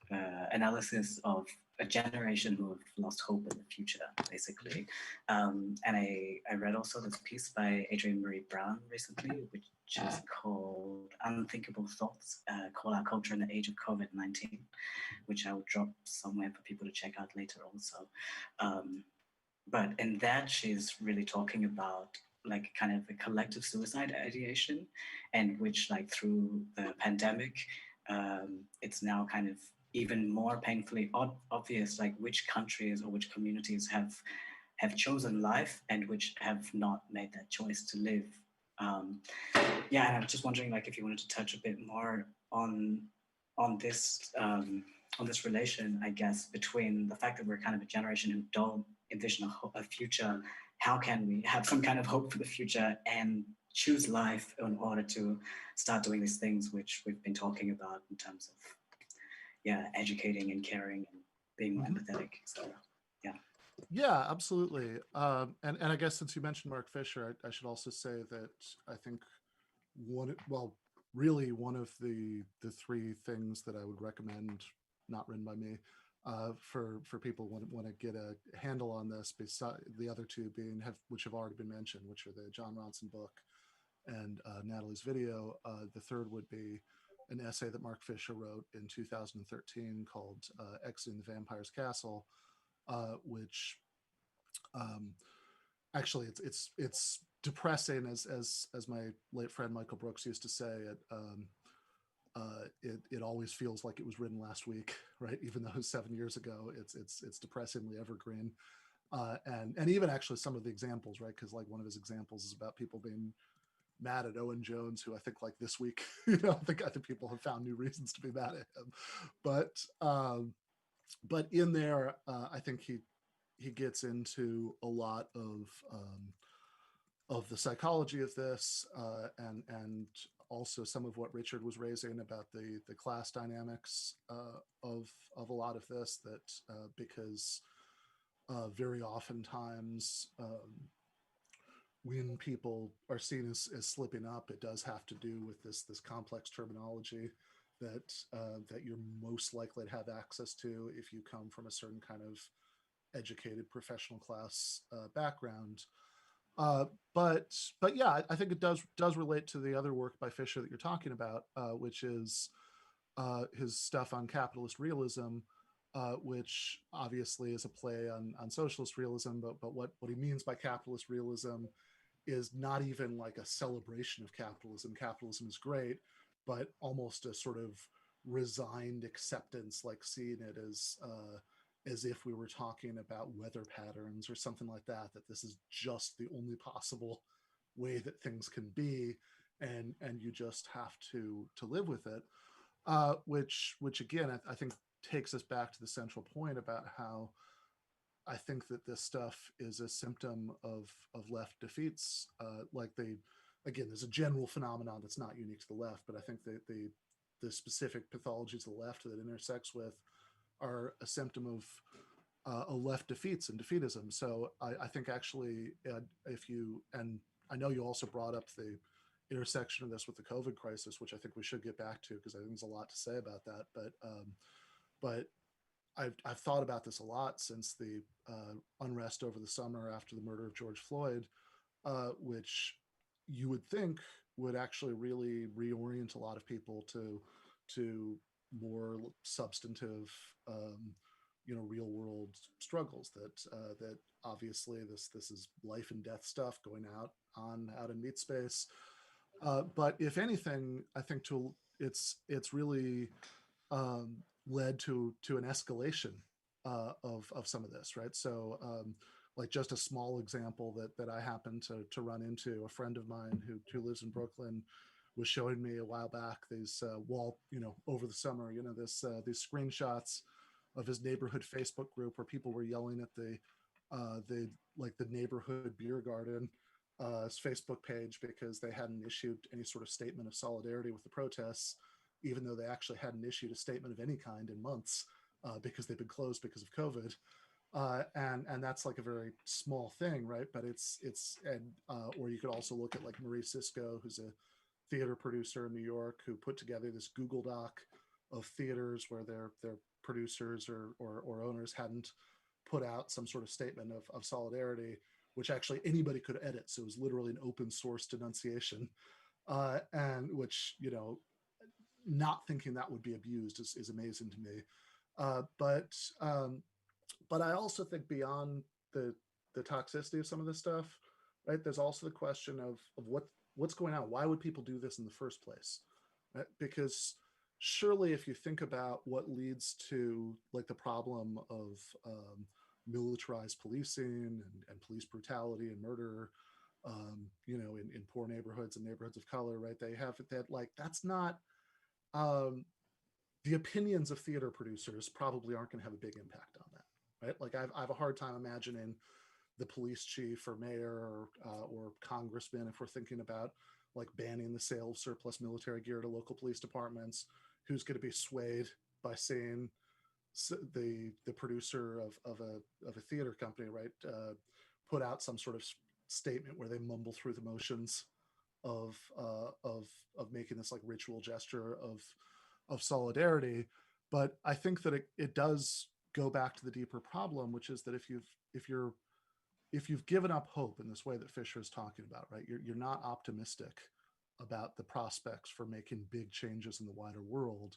analysis of a generation who have lost hope in the future, basically. And I read also this piece by Adrienne Marie Brown recently, which is called Unthinkable Thoughts, Call Our Culture in the Age of COVID-19, which I will drop somewhere for people to check out later also. But in that, she's really talking about like kind of a collective suicide ideation, and which, like, through the pandemic, it's now kind of even more painfully obvious, like, which countries or which communities have chosen life and which have not made that choice to live. Yeah, and I'm just wondering, like, if you wanted to touch a bit more on this relation, I guess, between the fact that we're kind of a generation who don't envision a future. How can we have some kind of hope for the future and choose life in order to start doing these things which we've been talking about in terms of, yeah, educating and caring and being more empathetic. So, yeah. Yeah, absolutely. And I guess since you mentioned Mark Fisher, I should also say that I think one of the three things that I would recommend, not written by me, for people want to get a handle on this, beside the other two which have already been mentioned, which are the John Ronson book and Natalie's video. The third would be an essay that Mark Fisher wrote in 2013 called Exiting the Vampire's Castle, which actually it's depressing, as my late friend Michael Brooks used to say. It always feels like it was written last week, right? Even though it was 7 years ago, it's depressingly evergreen. And even actually some of the examples, right? Because like one of his examples is about people being mad at Owen Jones, who I think like this week, I think people have found new reasons to be mad at him. But in there, I think he gets into a lot of the psychology of this, and also some of what Richard was raising about the class dynamics of a lot of this, that because very oftentimes when people are seen as slipping up, it does have to do with this complex terminology that you're most likely to have access to if you come from a certain kind of educated professional class background. But yeah, I think it does relate to the other work by Fisher that you're talking about, which is his stuff on capitalist realism, which obviously is a play on socialist realism. But what he means by capitalist realism is not even like a celebration of capitalism. Capitalism is great, but almost a sort of resigned acceptance, like seeing it as if we were talking about weather patterns or something like that, that this is just the only possible way that things can be, and you just have to live with it. Which again, I think takes us back to the central point about how I think that this stuff is a symptom of left defeats. Like again, there's a general phenomenon that's not unique to the left, but I think that the specific pathologies of the left that it intersects with are a symptom of a left defeats and defeatism. So I think actually, and I know you also brought up the intersection of this with the COVID crisis, which I think we should get back to, because I think there's a lot to say about that. But I've thought about this a lot since the unrest over the summer after the murder of George Floyd, which you would think would actually really reorient a lot of people to more substantive, real world struggles. That obviously this is life and death stuff going out in meat space. But if anything, I think it's really led to an escalation of some of this, right? So like just a small example that I happened to run into, a friend of mine who lives in Brooklyn was showing me a while back these over the summer, these screenshots of his neighborhood Facebook group where people were yelling at the neighborhood beer garden Facebook page because they hadn't issued any sort of statement of solidarity with the protests, even though they actually hadn't issued a statement of any kind in months because they've been closed because of COVID. And that's like a very small thing, right? But or you could also look at like Marie Sisko, who's a theater producer in New York, who put together this Google Doc of theaters where their producers or owners hadn't put out some sort of statement of solidarity, which actually anybody could edit. So it was literally an open source denunciation, and which, not thinking that would be abused is amazing to me. But I also think beyond the toxicity of some of this stuff, right? There's also the question of what's going on. Why would people do this in the first place? Right? Because surely if you think about what leads to like the problem of militarized policing and police brutality and murder, in poor neighborhoods and neighborhoods of color, right? They have that, like, that's not, the opinions of theater producers probably aren't going to have a big impact on that, right? Like I have a hard time imagining the police chief or mayor or congressman, if we're thinking about like banning the sale of surplus military gear to local police departments, who's going to be swayed by seeing the producer of a theater company, right, put out some sort of statement where they mumble through the motions of making this like ritual gesture of solidarity. But I think that it does go back to the deeper problem, which is that if you've given up hope in this way that Fisher is talking about, right, you're not optimistic about the prospects for making big changes in the wider world.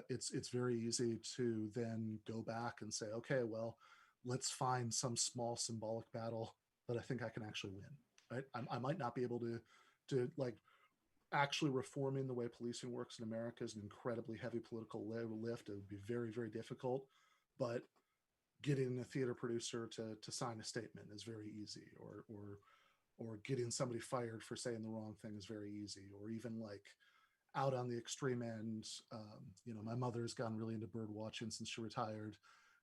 It's very easy to then go back and say, okay, well, let's find some small symbolic battle that I think I can actually win. Right? I might not be able to like actually reforming the way policing works in America is an incredibly heavy political lift. It would be very, very difficult, but getting a theater producer to sign a statement is very easy, or getting somebody fired for saying the wrong thing is very easy, or even like out on the extreme end, my mother's gotten really into bird watching since she retired,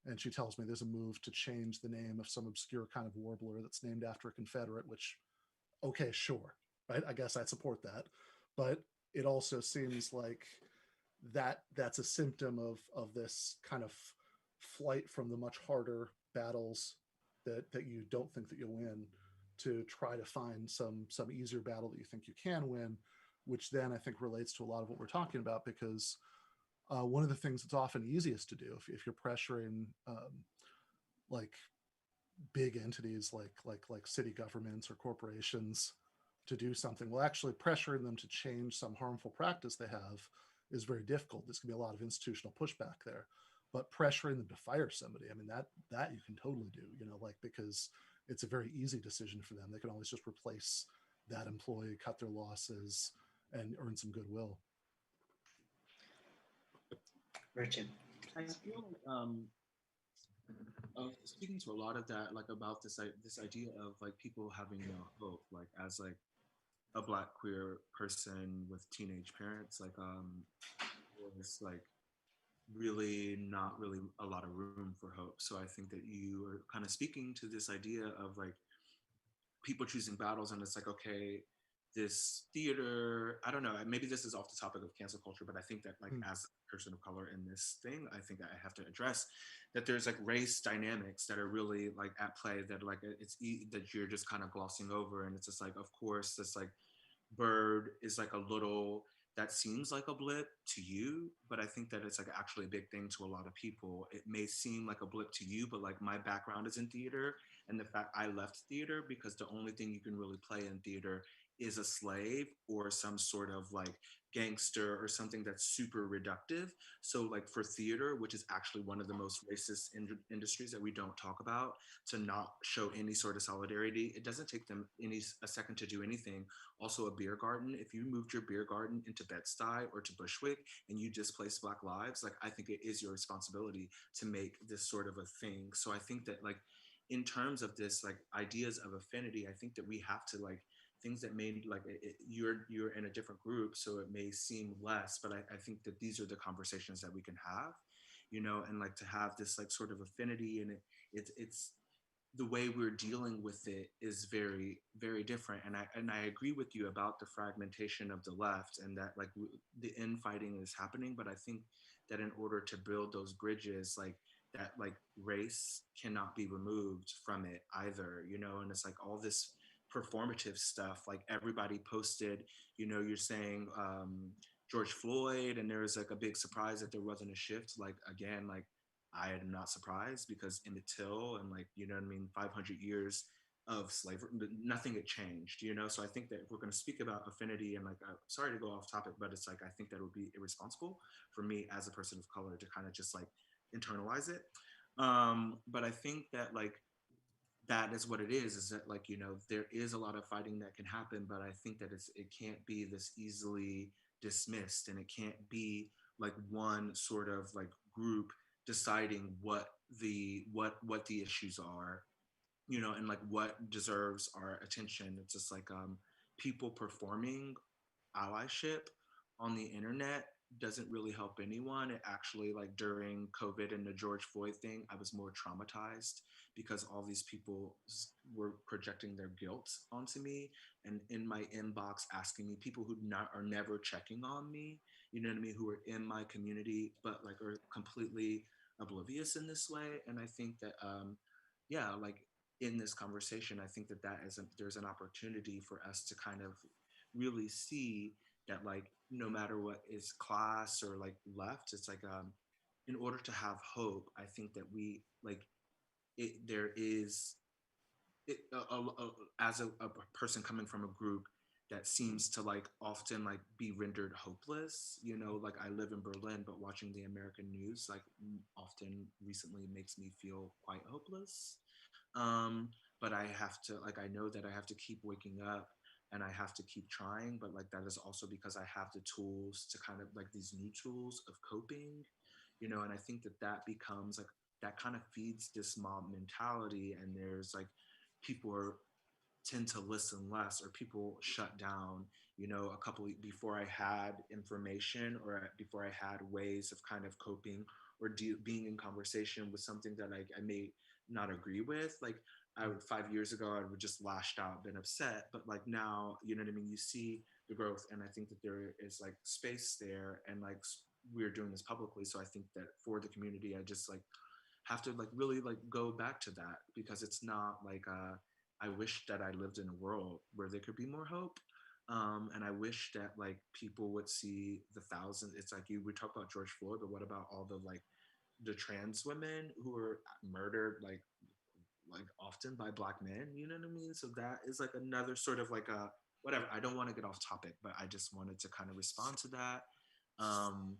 and she tells me there's a move to change the name of some obscure kind of warbler that's named after a Confederate, which, okay, sure, right? I guess I'd support that. But it also seems like that's a symptom of this kind of flight from the much harder battles that you don't think that you'll win, to try to find some easier battle that you think you can win, which then I think relates to a lot of what we're talking about, because one of the things that's often easiest to do if you're pressuring like big entities like city governments or corporations to do something, well, actually pressuring them to change some harmful practice they have is very difficult. There's going to be a lot of institutional pushback there. But pressuring them to fire somebody, I mean, that you can totally do, like, because it's a very easy decision for them. They can always just replace that employee, cut their losses, and earn some goodwill. Richard. I feel speaking to a lot of that, like about this idea of like people having no hope, like as like a Black queer person with teenage parents, like was like really not really a lot of room for hope. So I think that you are kind of speaking to this idea of like people choosing battles, and it's like, okay, this theater, I don't know, maybe this is off the topic of cancel culture, but I think that like as a person of color in this thing, I think that I have to address that there's like race dynamics that are really like at play, that like that you're just kind of glossing over. And it's just like, of course, this like Bird is like a little, that seems like a blip to you, but I think that it's like actually a big thing to a lot of people. It may seem like a blip to you, but like my background is in theater, and the fact I left theater because the only thing you can really play in theater is a slave or some sort of like gangster or something that's super reductive. So like for theater, which is actually one of the most racist industries that we don't talk about, to not show any sort of solidarity, it doesn't take them a second to do anything. Also, a beer garden, if you moved your beer garden into Bed-Stuy or to Bushwick and you displace Black lives, like I think it is your responsibility to make this sort of a thing. So I think that like in terms of this like ideas of affinity, I think that we have to like things that made like you're in a different group, so it may seem less, but I think that these are the conversations that we can have, and like to have this like sort of affinity, and it's the way we're dealing with it is very, very different. And I agree with you about the fragmentation of the left, and that like the infighting is happening. But I think that in order to build those bridges, like that, like race cannot be removed from it either, and it's like all this performative stuff, like everybody posted, you're saying George Floyd, and there was like a big surprise that there wasn't a shift. Like again, like I am not surprised, because Emmett Till and like, 500 years of slavery, nothing had changed, So I think that if we're going to speak about affinity, and like, sorry to go off topic, but it's like, I think that it would be irresponsible for me as a person of color to kind of just like internalize it. But I think that like, that is what it is that like, there is a lot of fighting that can happen, but I think that it can't be this easily dismissed, and it can't be like one sort of like group deciding what the issues are, and like what deserves our attention. It's just like people performing allyship on the internet doesn't really help anyone. It actually, like during COVID and the George Floyd thing, I was more traumatized because all these people were projecting their guilt onto me, and in my inbox asking me, people who are never checking on me, you know what I mean, who are in my community but like are completely oblivious in this way. And I think that yeah, like in this conversation, I think that there's an opportunity for us to kind of really see that like no matter what is class or like left, it's like in order to have hope, I think that we like there is as a person coming from a group that seems to like often like be rendered hopeless, like I live in Berlin, but watching the American news like often recently makes me feel quite hopeless. But I have to, like, I know that I have to keep waking up and I have to keep trying, but like that is also because I have the tools to kind of like these new tools of coping, and I think that that becomes like that kind of feeds this mob mentality, and there's like people tend to listen less, or people shut down, a couple before I had information, or before I had ways of kind of coping or being in conversation with something that I may not agree with. Like I would 5 years ago, I would just lashed out, been upset, but like now, you know what I mean? You see the growth, and I think that there is like space there, and like we're doing this publicly. So I think that for the community, I just like have to like really like go back to that, because it's not like I wish that I lived in a world where there could be more hope, And I wish that like people would see the thousands. It's like we talk about George Floyd, but what about all the like the trans women who were murdered like often by black men? You know what I mean? So that is like another sort of like a whatever. I don't want to get off topic, but I just wanted to kind of respond to that. Um,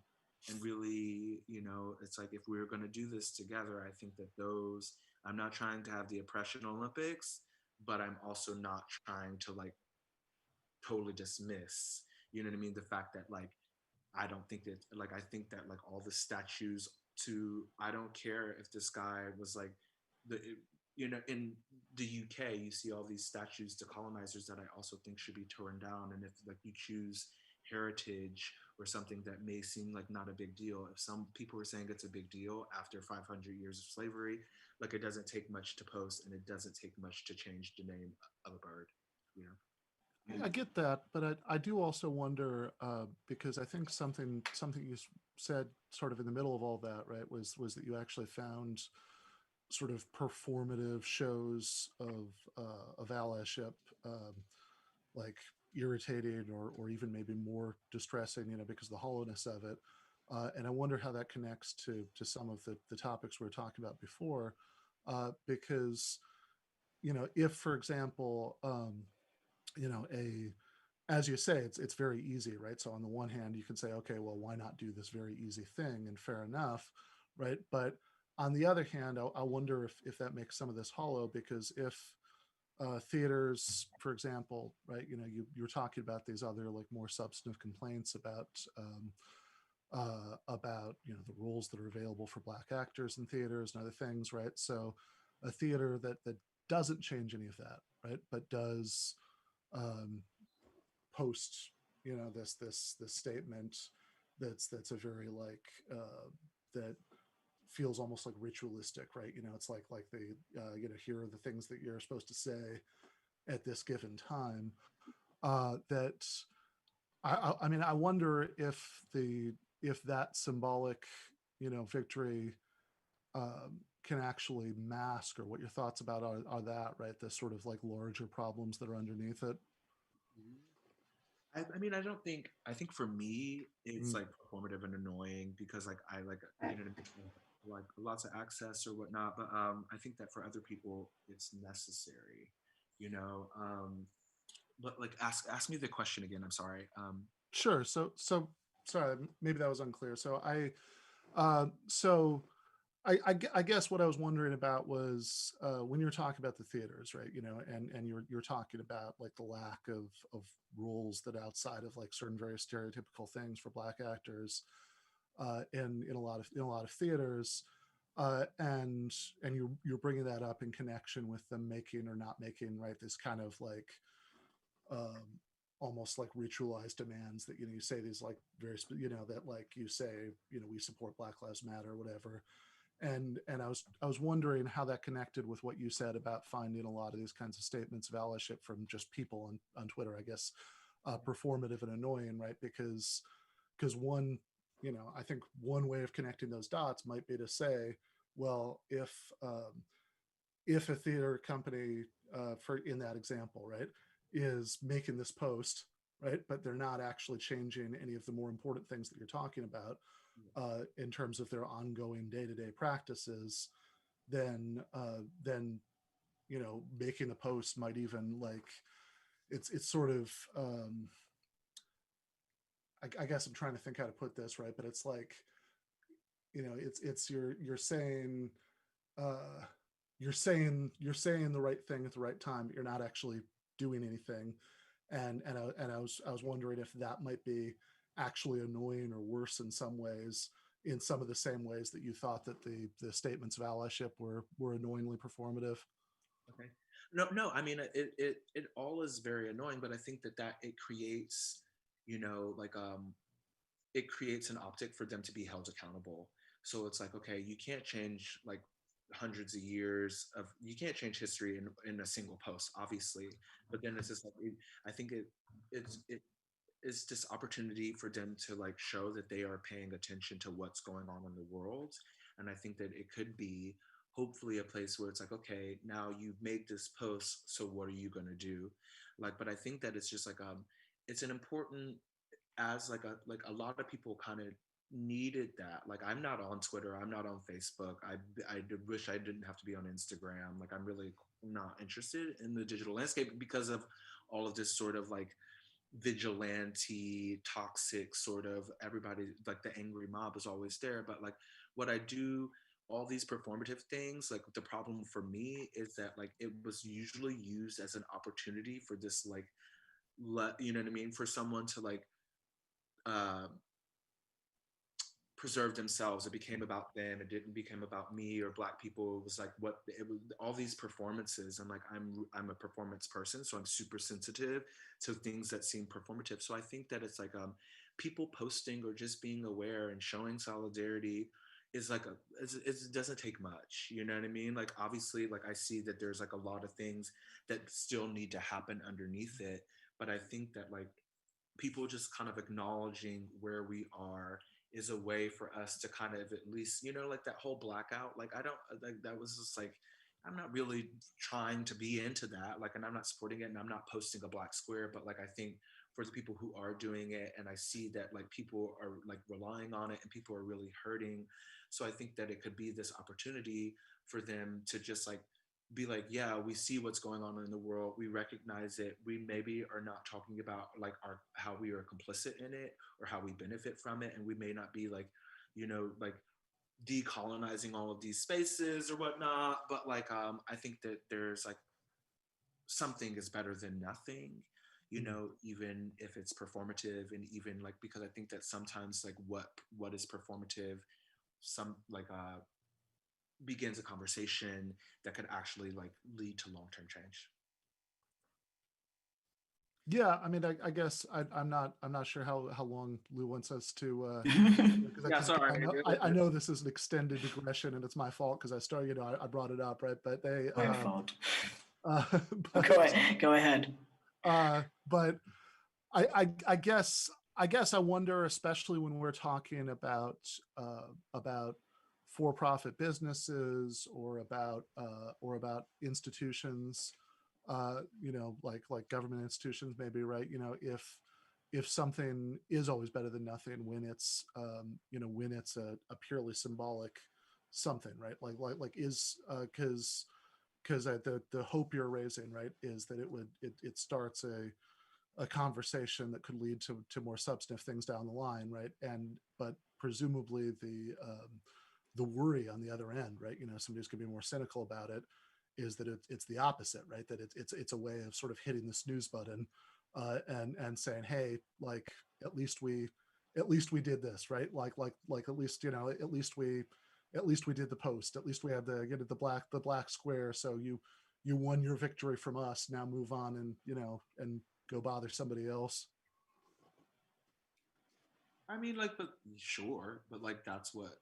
and really, it's like if we're going to do this together, I think that those, I'm not trying to have the oppression Olympics, but I'm also not trying to like totally dismiss, you know what I mean? The fact that like, I don't think that, like, I think that like all the statues I don't care if this guy was like, the, in the UK, you see all these statues to colonizers that I also think should be torn down. And if like you choose heritage or something that may seem like not a big deal, if some people are saying it's a big deal after 500 years of slavery, like it doesn't take much to post and it doesn't take much to change the name of a bird, you know? I get that, but I do also wonder because I think something you said sort of in the middle of all that, right, was that you actually found sort of performative shows of allyship, like irritating or even maybe more distressing, because of the hollowness of it. And I wonder how that connects to some of the topics we were talking about before, because if, for example, a as you say, it's very easy, right? So on the one hand, you can say, okay, well, why not do this very easy thing? And fair enough, right? But on the other hand, I wonder if that makes some of this hollow, because if theaters, for example, right, you're talking about these other like more substantive complaints about the rules that are available for Black actors in theaters and other things, right? So a theater that doesn't change any of that, right, but does post this statement that's a very like that feels almost like ritualistic, right? It's like they here are the things that you're supposed to say at this given time. That I mean, I wonder if that symbolic victory can actually mask, or what your thoughts about are that, right, the sort of like larger problems that are underneath it. I mean, I think for me, it's like performative and annoying because like I like, like lots of access or whatnot. But I think that for other people, it's necessary, you know. But like, ask me the question again. I'm sorry. Sure. So sorry, maybe that was unclear. So I guess what I was wondering about was when you're talking about the theaters, right? And you're talking about like the lack of rules that outside of like certain very stereotypical things for Black actors in a lot of theaters, and you're bringing that up in connection with them making or not making, right, this kind of like um, almost like ritualized demands that you say these like very that like you say we support Black Lives Matter or whatever. And I was wondering how that connected with what you said about finding a lot of these kinds of statements of allyship from just people on Twitter, I guess, performative and annoying, right? Because one, I think one way of connecting those dots might be to say, well, if a theater company, for in that example, right, is making this post, right, but they're not actually changing any of the more important things that you're talking about in terms of their ongoing day-to-day practices, then making a post might even like it's sort of I guess I'm trying to think how to put this, right, but it's like it's you're saying uh, you're saying the right thing at the right time, but you're not actually doing anything. And I was wondering if that might be actually annoying or worse in some ways, in some of the same ways that you thought that the statements of allyship were annoyingly performative. Okay. No. I mean, it all is very annoying, but I think that it creates, like it creates an optic for them to be held accountable. So it's like, okay, you can't change like hundreds of years of, you can't change history in a single post, obviously. But then it's just like, I think it is this opportunity for them to like show that they are paying attention to what's going on in the world. And I think that it could be hopefully a place where it's like, okay, now you've made this post, so what are you going to do? Like, but I think that it's just like it's an important, as like a lot of people kind of needed that. Like I'm not on Twitter, I'm not on Facebook. I wish I didn't have to be on Instagram. Like I'm really not interested in the digital landscape because of all of this sort of like vigilante, toxic sort of, everybody, like the angry mob is always there. But like what I do, all these performative things, like the problem for me is that like it was usually used as an opportunity for this like you know what I mean, for someone to like uh preserve themselves. It became about them. It didn't become about me or Black people. It was like what it was, all these performances. And like I'm a performance person, so I'm super sensitive to things that seem performative. So I think that it's like people posting or just being aware and showing solidarity is like it doesn't take much. You know what I mean? Like obviously, like I see that there's like a lot of things that still need to happen underneath it. But I think that like people just kind of acknowledging where we are is a way for us to kind of at least, you know, like that whole blackout, like I don't like that was just like I'm not really trying to be into that, like, and I'm not supporting it and I'm not posting a black square, but like I think for the people who are doing it and I see that like people are like relying on it and people are really hurting, so I think that it could be this opportunity for them to just like be like, yeah, we see what's going on in the world, we recognize it, we maybe are not talking about like our how we are complicit in it or how we benefit from it, and we may not be like, you know, like decolonizing all of these spaces or whatnot, but like I think that there's like something is better than nothing, you know, even if it's performative, and even like because I think that sometimes like what is performative some like begins a conversation that could actually like lead to long-term change. Yeah, I mean, I guess I'm not sure how long Lou wants us to. Because Yeah, sorry. I know this is an extended digression, and it's my fault because I started. You know, I brought it up, right? But they. Your fault. But, Go ahead. But I guess I wonder, especially when we're talking about for-profit businesses or about institutions, you know, like government institutions, maybe, right? You know, if something is always better than nothing when it's you know, when it's a purely symbolic something, right? Like is because the hope you're raising, right, is that it starts a conversation that could lead to more substantive things down the line, right? And but presumably the worry on the other end, right? You know, somebody's going to be more cynical about it, is that it's the opposite, right? That it's a way of sort of hitting the snooze button, and saying, hey, like at least we did this, right? Like at least, you know, at least we did the post. At least we had the black square. So you won your victory from us. Now move on and, you know, and go bother somebody else. I mean, like, but sure, but like that's what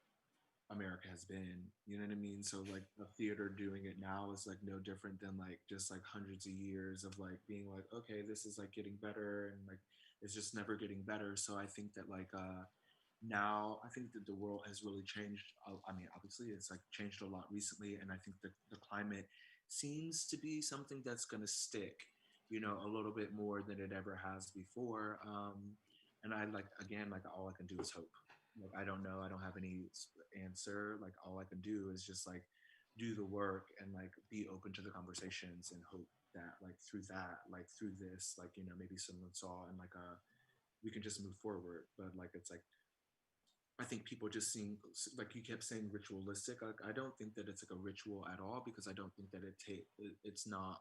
America has been. You know what I mean? So like a theater doing it now is like no different than like just like hundreds of years of like being like, okay, this is like getting better, and like it's just never getting better. So I think that like now I think that the world has really changed. I mean, obviously it's like changed a lot recently, and I think that the climate seems to be something that's going to stick, you know, a little bit more than it ever has before. And I like, again, like all I can do is hope. Like I don't know, I don't have any answer. Like all I can do is just like do the work and like be open to the conversations and hope that like through this, like, you know, maybe someone saw and like we can just move forward. But like it's like I think people just seem like you kept saying ritualistic. Like I don't think that it's like a ritual at all, because I don't think that it's not,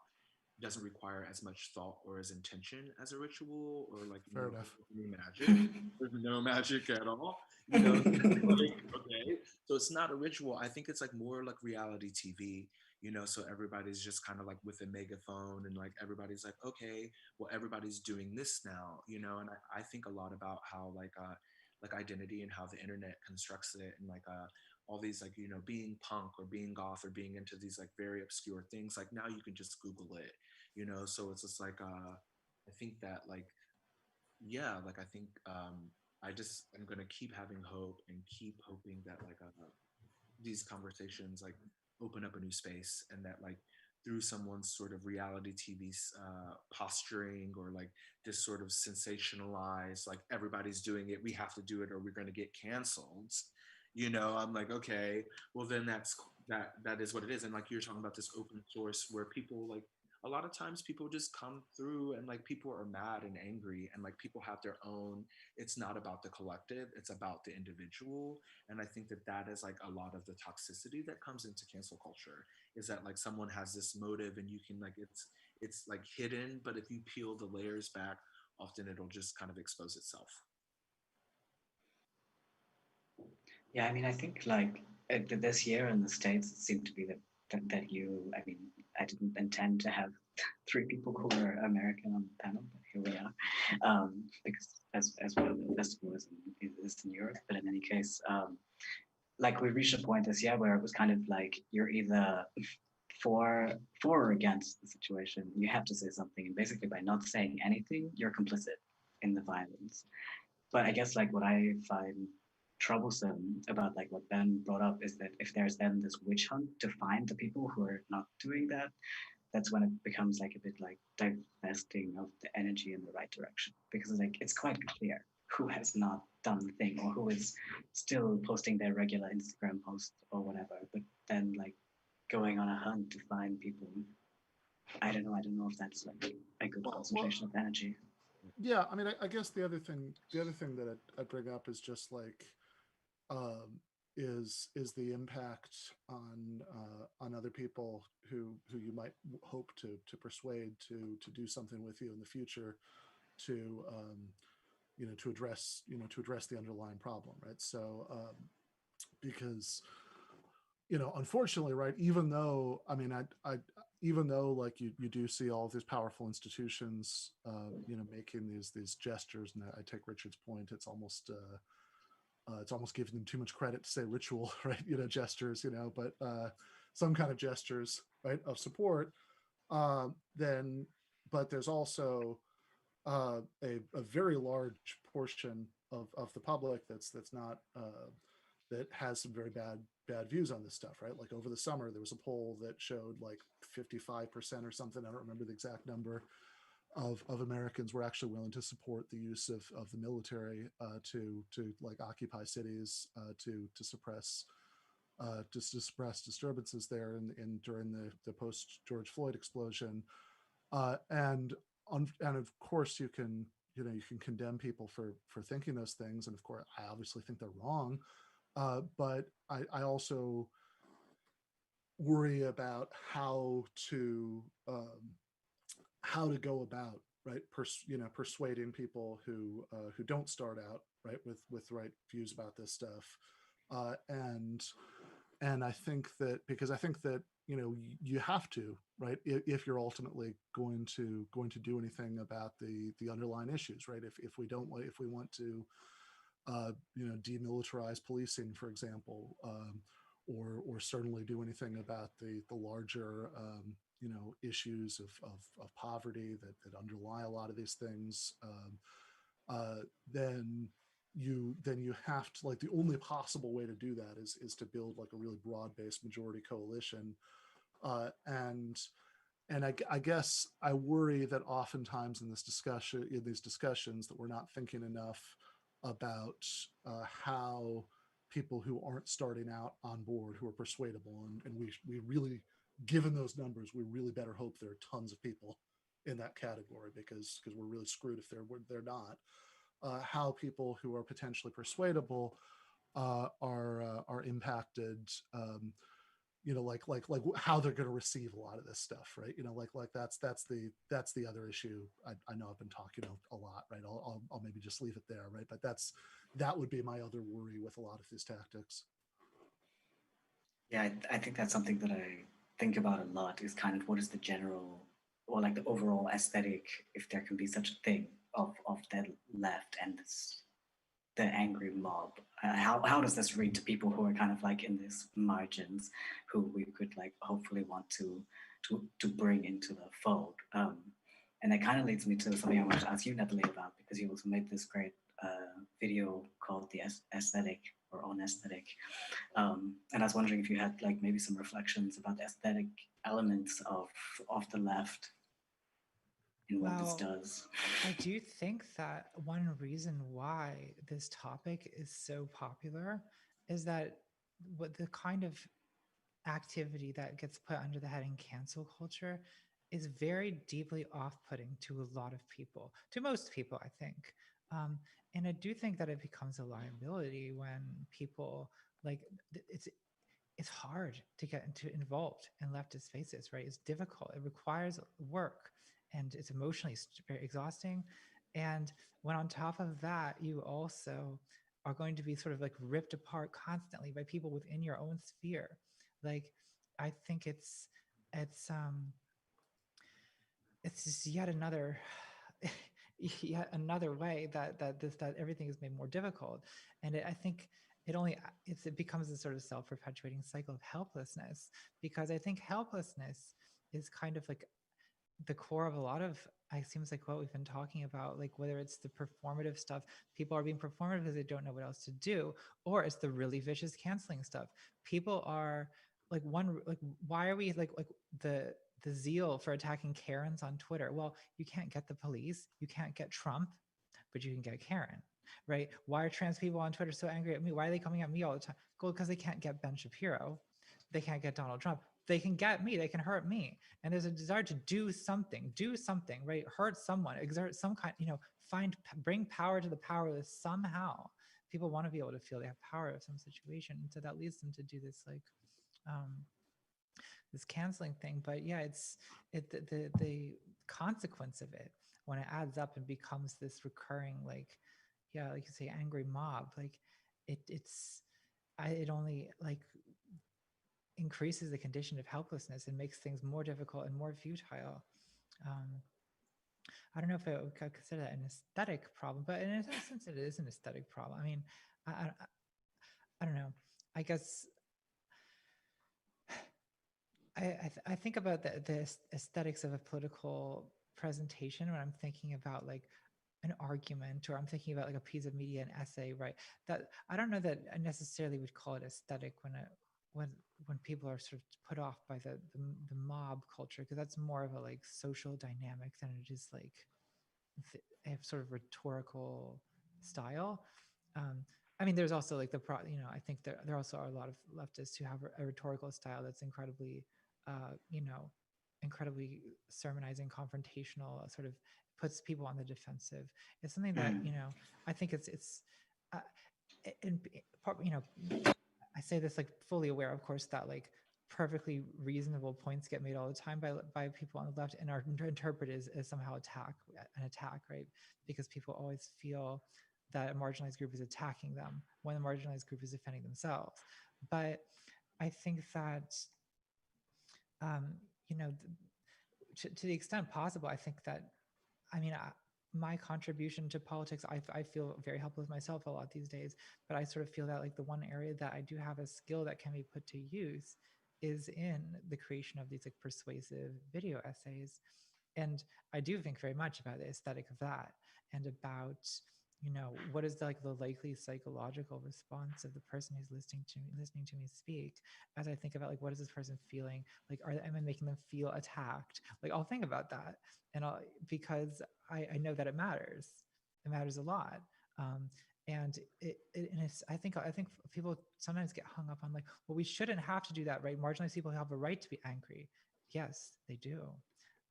doesn't require as much thought or as intention as a ritual, or like, you Fair know, enough. magic. There's no magic at all, you know. Like, okay, so it's not a ritual. I think it's like more like reality TV, you know. So everybody's just kind of like with a megaphone, and like everybody's like, okay, well, everybody's doing this now, you know. And I think a lot about how like identity and how the internet constructs it, and like all these like, you know, being punk or being goth or being into these like very obscure things, like now you can just Google it, you know. So it's just like I think that like, yeah, like I think I just am gonna keep having hope and keep hoping that like these conversations like open up a new space, and that like through someone's sort of reality TV posturing, or like this sort of sensationalized, like everybody's doing it, we have to do it or we're going to get canceled. I'm like, okay, well then that is what it is. And like you're talking about this open source where people like, a lot of times people just come through and like people are mad and angry, and like people have their own, it's not about the collective, it's about the individual. And I think that is like a lot of the toxicity that comes into cancel culture, is that like someone has this motive and you can like, it's like hidden, but if you peel the layers back, often it'll just kind of expose itself. Yeah, I mean, I think like this year in the States, it seemed to be that you, I mean, I didn't intend to have three people who were American on the panel, but here we are. Because as well, the festival is in Europe, but in any case, like we reached a point this year where it was kind of like you're either for or against the situation. You have to say something, and basically by not saying anything, you're complicit in the violence. But I guess like what I find troublesome about like what Ben brought up is that if there's then this witch hunt to find the people who are not doing that, that's when it becomes like a bit like divesting of the energy in the right direction, because like it's quite clear who has not done the thing or who is still posting their regular Instagram post or whatever, but then like going on a hunt to find people. I don't know if that's like a good concentration of energy. Yeah, I mean, I guess the other thing that I bring up is just like, is the impact on other people who you might hope to persuade to do something with you in the future, to to address the underlying problem, right? So because unfortunately, right, even though I mean I even though like you do see all of these powerful institutions making these gestures, and I take Richard's point, it's almost giving them too much credit to say ritual, right? Gestures, but some kind of gestures, right, of support. Then, but there's also a very large portion of the public that's not that has some very bad views on this stuff, right? Like over the summer, there was a poll that showed like 55% or something, I don't remember the exact number, of Americans were actually willing to support the use of the military to like occupy cities, to suppress disturbances there in during the post George Floyd explosion, and of course you can condemn people for thinking those things, and of course I obviously think they're wrong, but I also worry about how to go about, right, persuading people who don't start out right with the right views about this stuff, and I think that you have to, right, if you're ultimately going to do anything about the underlying issues, right? If we want to demilitarize policing, for example, or certainly do anything about the larger issues of poverty that underlie a lot of these things, then you have to, like, the only possible way to do that is to build like a really broad-based majority coalition, and I guess I worry that oftentimes in these discussions that we're not thinking enough about how people who aren't starting out on board, who are persuadable, and we really, given those numbers, we really better hope there are tons of people in that category, because we're really screwed if they're not. How people who are potentially persuadable are impacted, like how they're going to receive a lot of this stuff, right? Like that's the other issue. I know I've been talking a lot, right? I'll maybe just leave it there, right? But that would be my other worry with a lot of these tactics. Yeah, I think that's something that I think about a lot, is kind of what is the general, or like the overall aesthetic, if there can be such a thing, of that left and the angry mob. How does this read to people who are kind of like in these margins, who we could like hopefully want to bring into the fold? And that kind of leads me to something I wanted to ask you, Natalie, about, because you also made this great video called The Aesthetic, own aesthetic. And I was wondering if you had like maybe some reflections about the aesthetic elements of the left in what this does. I do think that one reason why this topic is so popular is that what the kind of activity that gets put under the heading cancel culture is very deeply off-putting to a lot of people, to most people, I think. And I do think that it becomes a liability when people like it's hard to get involved in leftist spaces, right? It's difficult. It requires work, and it's emotionally very exhausting. And when on top of that, you also are going to be sort of like ripped apart constantly by people within your own sphere. Like, I think it's just yet another way that everything is made more difficult. And I think it becomes a sort of self-perpetuating cycle of helplessness, because I think helplessness is kind of like the core of a lot of, it seems like, what we've been talking about, like whether it's the performative stuff, people are being performative because they don't know what else to do, or it's the really vicious canceling stuff. People are like, why are we like the zeal for attacking Karens on Twitter? Well, you can't get the police, you can't get Trump, but you can get Karen, right? Why are trans people on Twitter so angry at me? Why are they coming at me all the time? Well, because they can't get Ben Shapiro, they can't get Donald Trump. They can get me, they can hurt me. And there's a desire to do something, right? Hurt someone, exert some kind, bring power to the powerless somehow. People want to be able to feel they have power of some situation. And so that leads them to do this like, this canceling thing. But yeah, the consequence of it, when it adds up and becomes this recurring, like you say, angry mob, like it only like increases the condition of helplessness and makes things more difficult and more futile. I don't know if I would consider that an aesthetic problem, but in a sense it is an aesthetic problem. I mean, I don't know. I guess I think about the aesthetics of a political presentation when I'm thinking about like an argument, or I'm thinking about like a piece of media, an essay, right? That I don't know that I necessarily would call it aesthetic when people are sort of put off by the mob culture, because that's more of a like social dynamic than it is like a sort of rhetorical style. I mean, there's also like I think there also are a lot of leftists who have a rhetorical style that's incredibly, incredibly sermonizing, confrontational, sort of puts people on the defensive. It's something that, I think it's I say this like fully aware, of course, that like perfectly reasonable points get made all the time by people on the left and are interpreted as somehow an attack, right? Because people always feel that a marginalized group is attacking them when the marginalized group is defending themselves. But I think that, to the extent possible, I think that, my contribution to politics, I feel very helpless myself a lot these days, but I sort of feel that like the one area that I do have a skill that can be put to use is in the creation of these like persuasive video essays. And I do think very much about the aesthetic of that, and about, what is the likely psychological response of the person who's listening to me speak, as I think about like, what is this person feeling? Like, am I making them feel attacked? Like, I'll think about that, and because I know that it matters. It matters a lot. And I think people sometimes get hung up on like, well, we shouldn't have to do that, right? Marginalized people have a right to be angry. Yes, they do.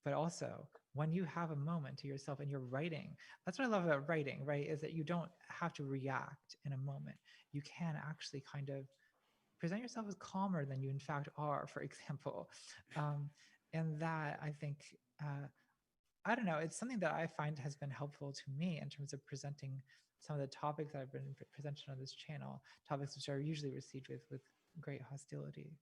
But also, when you have a moment to yourself and you're writing, that's what I love about writing, right? Is that you don't have to react in a moment. You can actually kind of present yourself as calmer than you in fact are, for example. And that, I think, I don't know, it's something that I find has been helpful to me in terms of presenting some of the topics that have been presented on this channel, topics which are usually received with great hostility.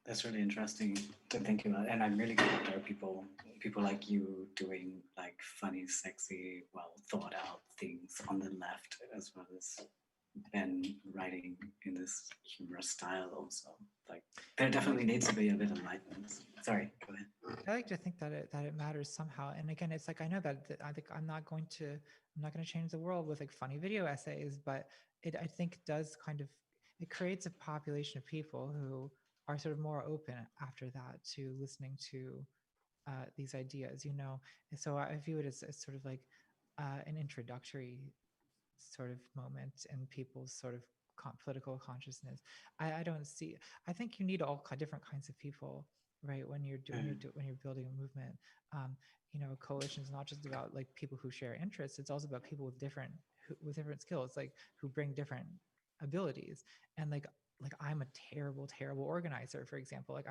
That's really interesting to think about, and I'm really glad there are people like you doing like funny, sexy, well thought out things on the left, as well as Ben writing in this humorous style also. Like, there definitely needs to be a bit of enlightenment. Sorry, go ahead. I like to think that it matters somehow. And again, it's like I know that I think I'm not going to change the world with like funny video essays, but it I think does kind of it creates a population of people who are sort of more open after that to listening to these ideas, you know. And so I view it as sort of like an introductory sort of moment in people's sort of political consciousness. I don't see. I think you need all different kinds of people, right? When you're when you're building a movement, you know, a coalition is not just about like people who share interests. It's also about people with different skills, like who bring different abilities. And like I'm a terrible organizer, for example. Like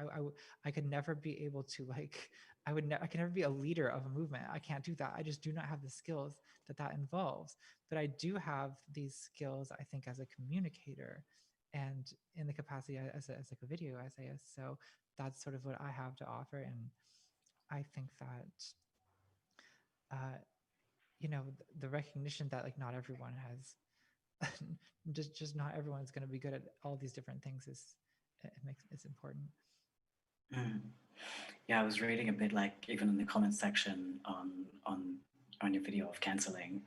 I could never be able to like I can never be a leader of a movement. I can't do that. I just do not have the skills that involves. But I do have these skills, I think, as a communicator and in the capacity as like a video essayist. So that's sort of what I have to offer. And I think that, you know, the recognition that like not everyone has, just not everyone's going to be good at all these different things it's important. Yeah, I was reading a bit like even in the comments section on your video of canceling.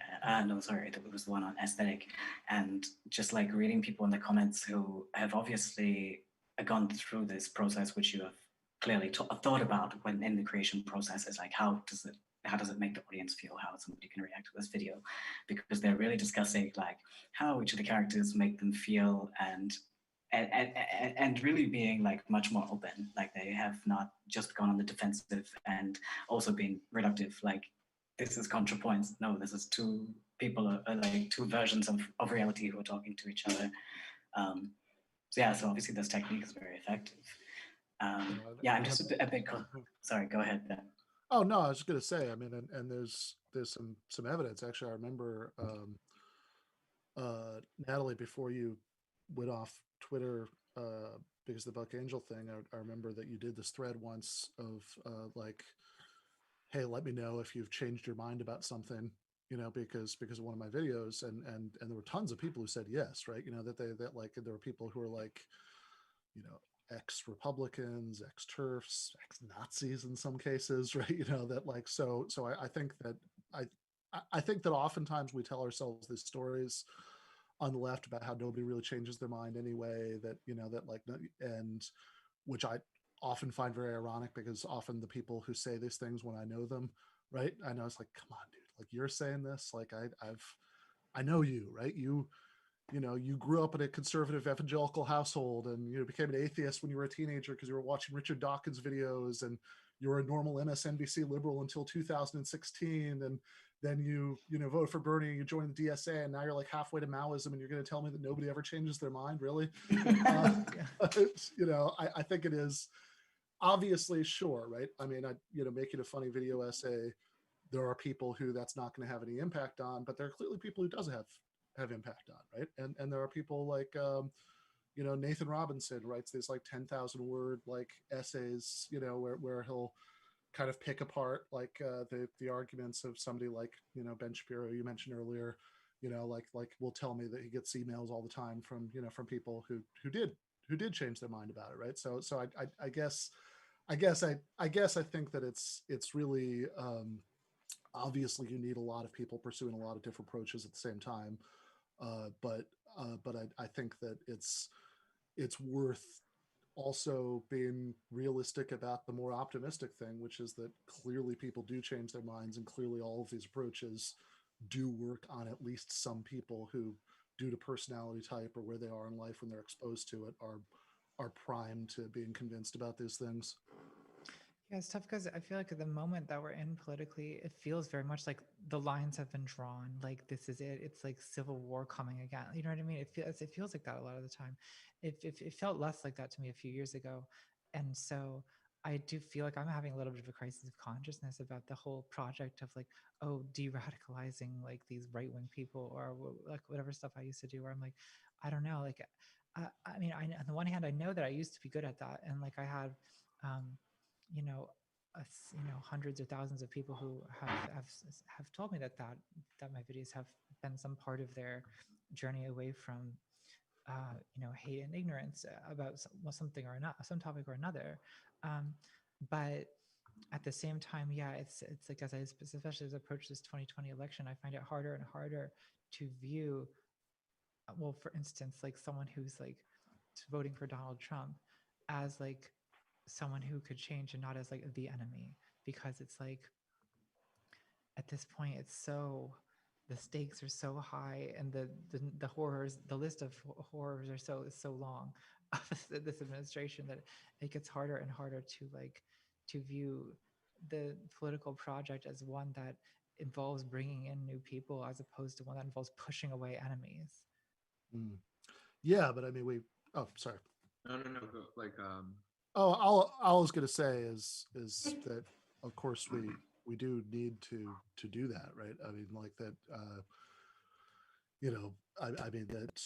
No, sorry, it was the one on aesthetic, and just like reading people in the comments who have obviously gone through this process, which you have clearly thought about when in the creation process, is like how does it make the audience feel, how somebody can react to this video, because they're really discussing like how each of the characters make them feel, and really being like much more open. Like they have not just gone on the defensive and also been reductive. Like this is ContraPoints. No, this is two people, like two versions of reality who are talking to each other. So yeah, so obviously this technique is very effective. Yeah, I'm just a bit. Sorry, go ahead, Ben. Oh no, I was just gonna say. I mean, and there's some evidence. Actually, I remember Natalie, before you went off Twitter because of the Buck Angel thing. I remember that you did this thread once of like, hey, let me know if you've changed your mind about something, you know, because of one of my videos, and there were tons of people who said yes, right? You know, that like there were people who were like, you know, ex-Republicans, ex-TERFs, ex-Nazis in some cases, right? You know, that like so I think that I think that oftentimes we tell ourselves these stories on the left about how nobody really changes their mind anyway, that, you know, that like, and which I often find very ironic, because often the people who say these things, when I know them, right, I know it's like, come on, dude, like you're saying this, like I know you, right? You know, you grew up in a conservative evangelical household, and you became an atheist when you were a teenager because you were watching Richard Dawkins videos, and you were a normal MSNBC liberal until 2016, and then you voted for Bernie, and you joined the DSA, and now you're like halfway to Maoism, and you're going to tell me that nobody ever changes their mind, really? You know, I think it is obviously, sure, right? I mean, you know, making a funny video essay, there are people who that's not going to have any impact on, but there are clearly people who does have impact on, right? And there are people like you know, Nathan Robinson writes these like 10,000 word like essays, you know, where he'll kind of pick apart like the arguments of somebody like, you know, Ben Shapiro you mentioned earlier, you know, like will tell me that he gets emails all the time from, you know, from people who did change their mind about it, right? So I guess I think that it's really obviously you need a lot of people pursuing a lot of different approaches at the same time, but I think that it's worth also being realistic about the more optimistic thing, which is that clearly people do change their minds, and clearly all of these approaches do work on at least some people who, due to personality type or where they are in life when they're exposed to it, are primed to being convinced about these things. Yeah, it's tough because I feel like at the moment that we're in politically, it feels very much like the lines have been drawn. Like this is it. It's like civil war coming again. You know what I mean? It feels like that a lot of the time. It felt less like that to me a few years ago, and so I do feel like I'm having a little bit of a crisis of consciousness about the whole project of like, oh, de-radicalizing like these right-wing people, or like whatever stuff I used to do. Where I'm like, I don't know. Like, I mean, on the one hand, I know that I used to be good at that, and like I had. You know, hundreds or thousands of people who have told me that my videos have been some part of their journey away from you know, hate and ignorance about something or not, some topic or another. But at the same time, yeah, it's like especially as I approach this 2020 election, I find it harder and harder to view, well, for instance, like someone who's like voting for Donald Trump as like someone who could change and not as like the enemy, because it's like at this point it's so, the stakes are so high, and the horrors, the list of horrors are so long of this administration, that it gets harder and harder to like to view the political project as one that involves bringing in new people as opposed to one that involves pushing away enemies. Mm. Yeah, but I mean, oh, sorry. No, go, like Oh, all I was going to say is that of course we do need to do that, right? I mean, like that. You know, I mean that,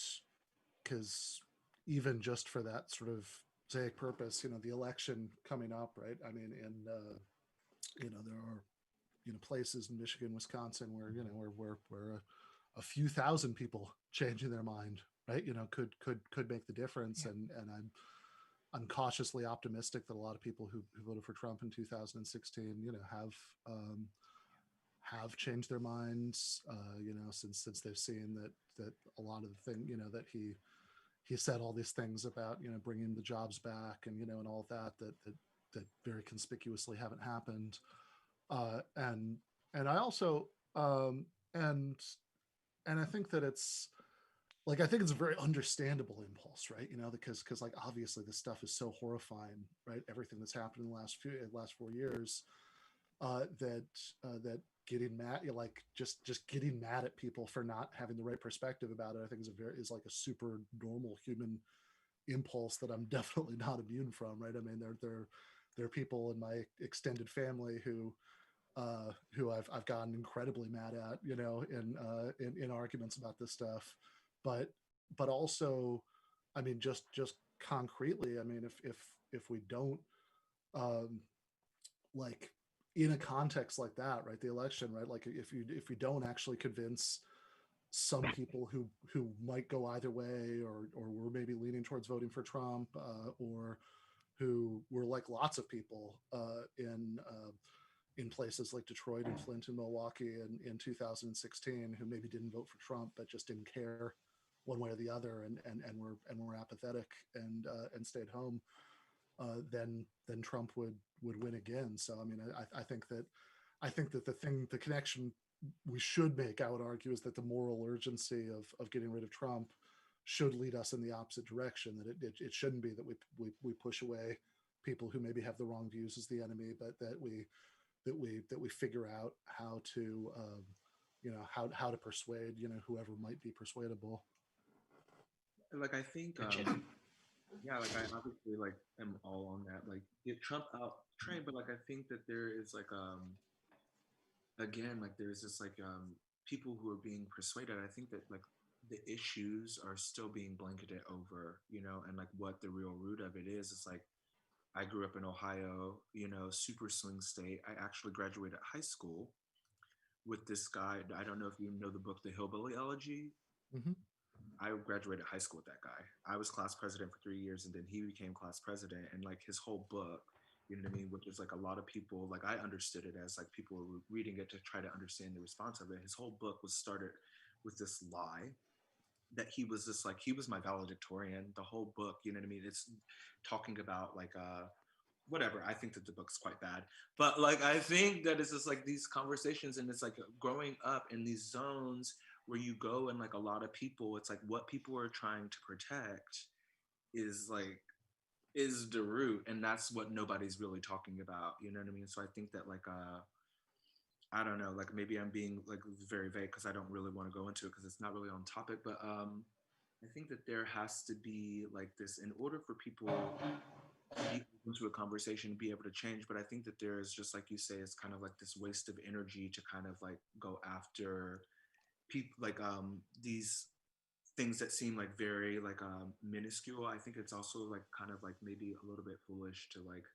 because even just for that sort of sake purpose, you know, the election coming up, right? I mean, and you know, there are, you know, places in Michigan, Wisconsin where, you know, where a few thousand people changing their mind, right? You know, could make the difference, Yeah. and I'm cautiously optimistic that a lot of people who voted for Trump in 2016, you know, have changed their minds, you know, since they've seen that a lot of the thing, you know, that he said all these things about, you know, bringing the jobs back, and, you know, and all of that very conspicuously haven't happened, and I also and I think that it's like, I think it's a very understandable impulse, right? You know, because like obviously this stuff is so horrifying, right? Everything that's happened in the last 4 years, that getting mad, you know, like just getting mad at people for not having the right perspective about it, I think is like a super normal human impulse that I'm definitely not immune from, right? I mean, there are people in my extended family who I've gotten incredibly mad at, you know, in arguments about this stuff, but also, I mean, just concretely, I mean, if we don't, um, like, in a context like that, right, the election, right, like if you don't actually convince some people who might go either way, or were maybe leaning towards voting for Trump, or who were like lots of people in places like Detroit and Flint and Milwaukee in 2016, who maybe didn't vote for Trump but just didn't care one way or the other, and were apathetic, and stayed home, then Trump would win again. So I mean, I think that the connection we should make, I would argue, is that the moral urgency of getting rid of Trump should lead us in the opposite direction. That it shouldn't be that we push away people who maybe have the wrong views as the enemy, but that we figure out how to, you know, how to persuade, you know, whoever might be persuadable. like I think yeah, like I obviously like am all on that, like get Trump out train, but like I think that there is like again, like there's this like people who are being persuaded. I think that like the issues are still being blanketed over, you know, and like what the real root of it is like, I grew up in Ohio, you know, super swing state. I actually graduated high school with this guy. I don't know if you know the book The Hillbilly Elegy. Mm-hmm. I graduated high school with that guy. I was class president for 3 years, and then he became class president. And like his whole book, you know what I mean, which is like a lot of people, like I understood it as like people were reading it to try to understand the response of it. His whole book was started with this lie that he was just like, he was my valedictorian. The whole book, you know what I mean? It's talking about like whatever. I think that the book's quite bad, but like I think that it's just like these conversations, and it's like growing up in these zones where you go, and like a lot of people, it's like what people are trying to protect is like is the root, and that's what nobody's really talking about, you know what I mean? So I think that like I don't know, like maybe I'm being like very vague because I don't really want to go into it because it's not really on topic, but I think that there has to be like this in order for people to be into a conversation, be able to change. But I think that there is, just like you say, it's kind of like this waste of energy to kind of like go after people, like these things that seem like very like minuscule. I think it's also like kind of like maybe a little bit foolish to like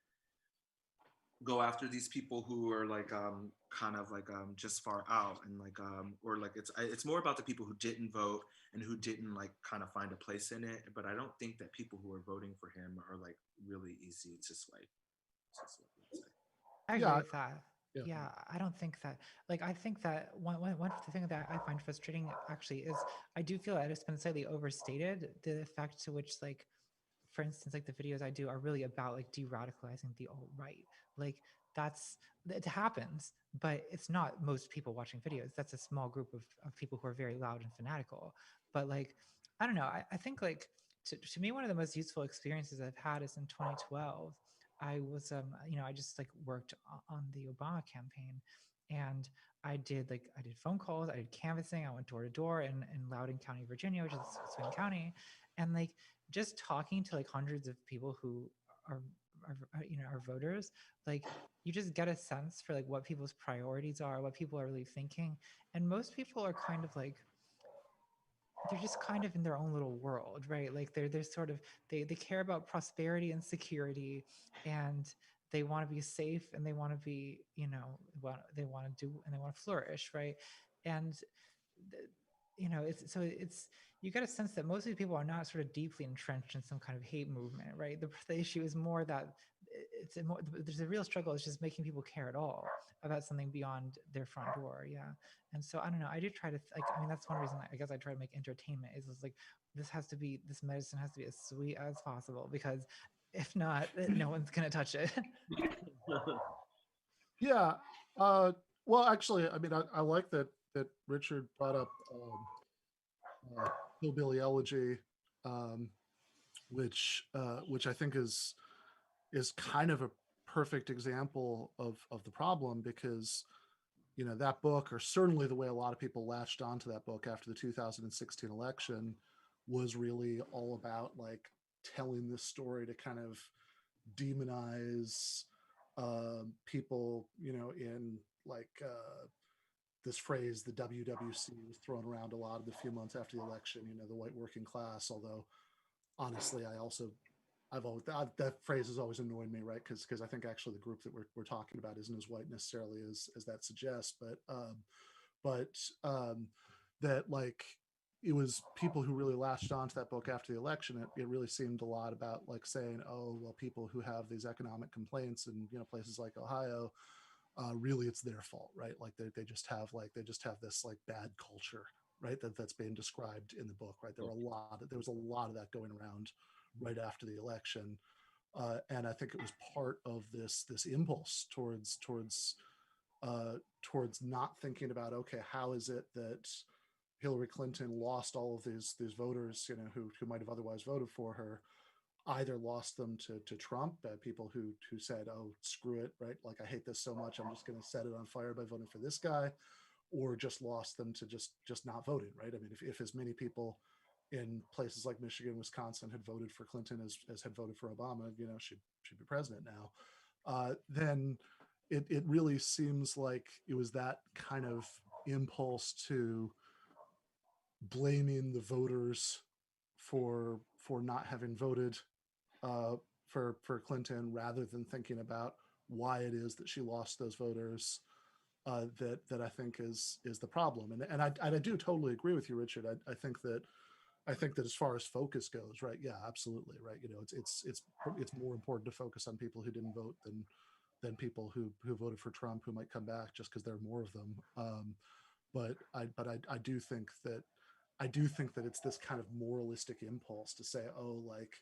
go after these people who are like kind of like just far out, and like or like it's more about the people who didn't vote and who didn't like kind of find a place in it. But I don't think that people who are voting for him are like really easy to sway. I agree Yeah, with that. yeah. Yeah, I don't think that, like, I think that one thing that I find frustrating actually is I do feel that it's been slightly overstated the effect to which, like, for instance, like the videos I do are really about like de-radicalizing the alt-right. Like that's, it happens, but it's not most people watching videos. That's a small group of people who are very loud and fanatical. But like, I don't know. I think like to me, one of the most useful experiences I've had is in 2012. I was, I just like worked on the Obama campaign, and I did phone calls, I did canvassing, I went door to door in Loudoun County, Virginia, which is swing county, and like just talking to like hundreds of people who are, are voters, like you just get a sense for like what people's priorities are, what people are really thinking, and most people are kind of like, they're just kind of in their own little world, right? Like they're sort of, they care about prosperity and security, and they want to be safe, and they want to be, they want to do, and they want to flourish, right? And it's, you get a sense that most of these people are not sort of deeply entrenched in some kind of hate movement, right? The issue is more that there's a real struggle. It's just making people care at all about something beyond their front door. Yeah. And so I don't know. I do try to that's one reason I guess I try to make entertainment is like, this medicine has to be as sweet as possible, because if not, no one's gonna touch it. Yeah. Well, actually, I mean, I like that Richard brought up hillbilly elegy, um, which I think is kind of a perfect example of the problem, because that book, or certainly the way a lot of people latched onto that book after the 2016 election, was really all about like telling this story to kind of demonize people, in like this phrase, the WWC, was thrown around a lot in the few months after the election, the white working class. Although honestly, that phrase has always annoyed me, right? Because I think actually the group that we're talking about isn't as white necessarily as that suggests, but that like it was people who really latched onto that book after the election. It really seemed a lot about like saying, oh well, people who have these economic complaints in places like Ohio, really it's their fault, right? Like they just have this like bad culture, right? That's being described in the book, right? There was a lot of that going around right after the election, and I think it was part of this impulse towards not thinking about, okay, how is it that Hillary Clinton lost all of these voters, who might have otherwise voted for her, either lost them to Trump, people who said, oh, screw it, right? Like, I hate this so much, I'm just going to set it on fire by voting for this guy, or just lost them to just not voting, right? I mean, if as many people in places like Michigan, Wisconsin had voted for Clinton as had voted for Obama, she'd be president now, then it really seems like it was that kind of impulse to blaming the voters for not having voted for Clinton, rather than thinking about why it is that she lost those voters, that I think is the problem. And I do totally agree with you, Richard. I think that as far as focus goes, right? Yeah, absolutely, right. It's more important to focus on people who didn't vote than people who voted for Trump, who might come back just because there are more of them. But I do think that it's this kind of moralistic impulse to say, oh, like,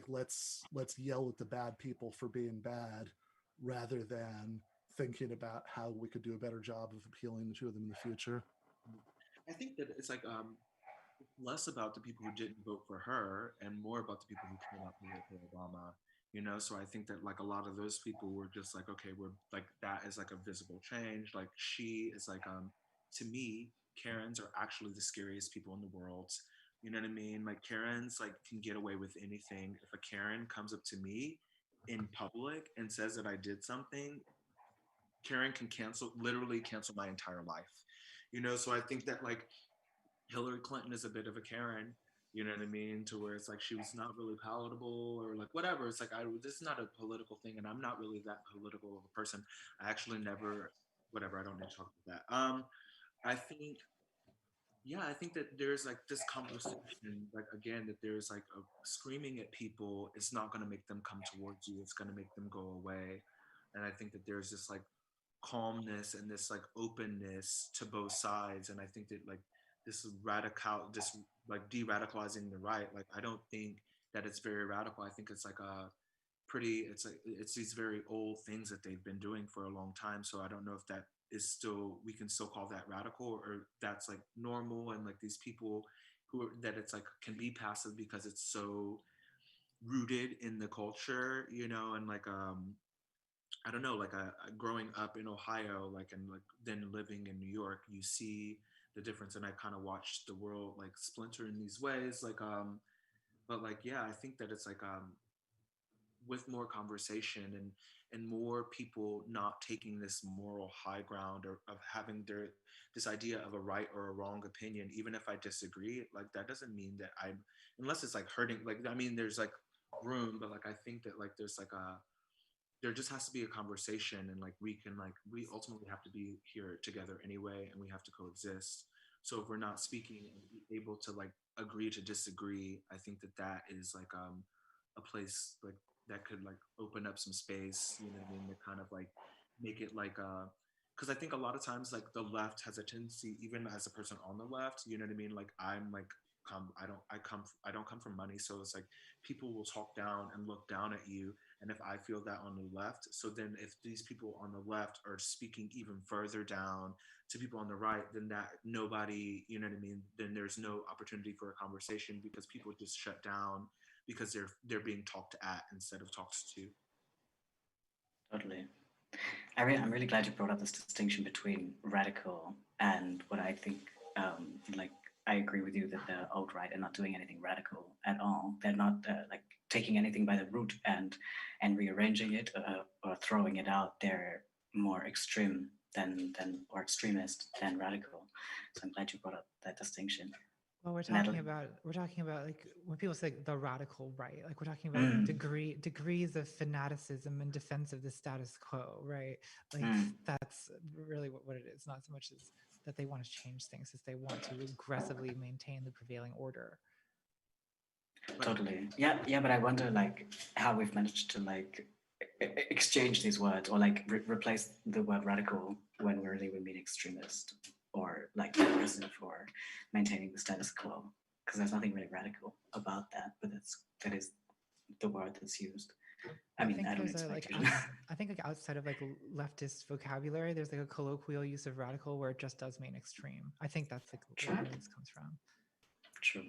let's yell at the bad people for being bad, rather than thinking about how we could do a better job of appealing to them in the future. I think that it's like less about the people who didn't vote for her and more about the people who came out to vote for Obama. So I think that like a lot of those people were just like, okay, we're like, that is like a visible change. Like, she is like, to me, Karens are actually the scariest people in the world. You know what I mean? Like, Karens like can get away with anything. If a Karen comes up to me in public and says that I did something, Karen can literally cancel my entire life. So I think that like Hillary Clinton is a bit of a Karen, you know what I mean? To where it's like she was not really palatable or like whatever. It's like, this is not a political thing, and I'm not really that political of a person. I actually never, whatever. I don't need to talk about that. I think, yeah, I think that there's like this conversation, like again, that there's like screaming at people. It's not going to make them come towards you. It's going to make them go away. And I think that there's this like calmness and this like openness to both sides. And I think that like this like de-radicalizing the right, like I don't think that it's very radical. I think it's like a it's these very old things that they've been doing for a long time. So I don't know if that is still, we can still call that radical, or that's like normal. And like these people that it's like can be passive because it's so rooted in the culture, and like I don't know, like growing up in Ohio, like, and like then living in New York, you see the difference. And I kind of watched the world like splinter in these ways, like but like yeah, I think that it's like with more conversation and more people not taking this moral high ground, or of having this idea of a right or a wrong opinion, even if I disagree, like that doesn't mean that I'm, unless it's like hurting, like I mean there's like room, but like I think that like there's like there just has to be a conversation, and like we ultimately have to be here together anyway, and we have to coexist. So if we're not speaking and able to like agree to disagree, I think that that is like a place like that could like open up some space, you know what I mean, to kind of like make it like because I think a lot of times like the left has a tendency, even as a person on the left, you know what I mean, like I'm like I don't come from money, so it's like people will talk down and look down at you. And if I feel that on the left, so then if these people on the left are speaking even further down to people on the right, then that nobody, you know what I mean, then there's no opportunity for a conversation, because people just shut down because they're being talked at instead of talked to. Totally. I'm really glad you brought up this distinction between radical and what I think, like, I agree with you that the alt-right are not doing anything radical at all. They're not like taking anything by the root and rearranging it or throwing it out. They're more extreme than or extremist than radical. So I'm glad you brought up that distinction. Well, Natalie? we're talking about like when people say the radical right, like we're talking about degrees of fanaticism in defense of the status quo, right? Like that's really what it is. Not so much as that they want to change things, as they want to aggressively maintain the prevailing order. Totally. Yeah, but I wonder like how we've managed to like exchange these words, or like replace the word radical when we mean extremist, or like progressive, or maintaining the status quo, because there's nothing really radical about that, but that is the word that's used. I mean, I don't expect you to. I think like outside of like leftist vocabulary, there's like a colloquial use of radical where it just does mean extreme. I think that's like where this comes from. True.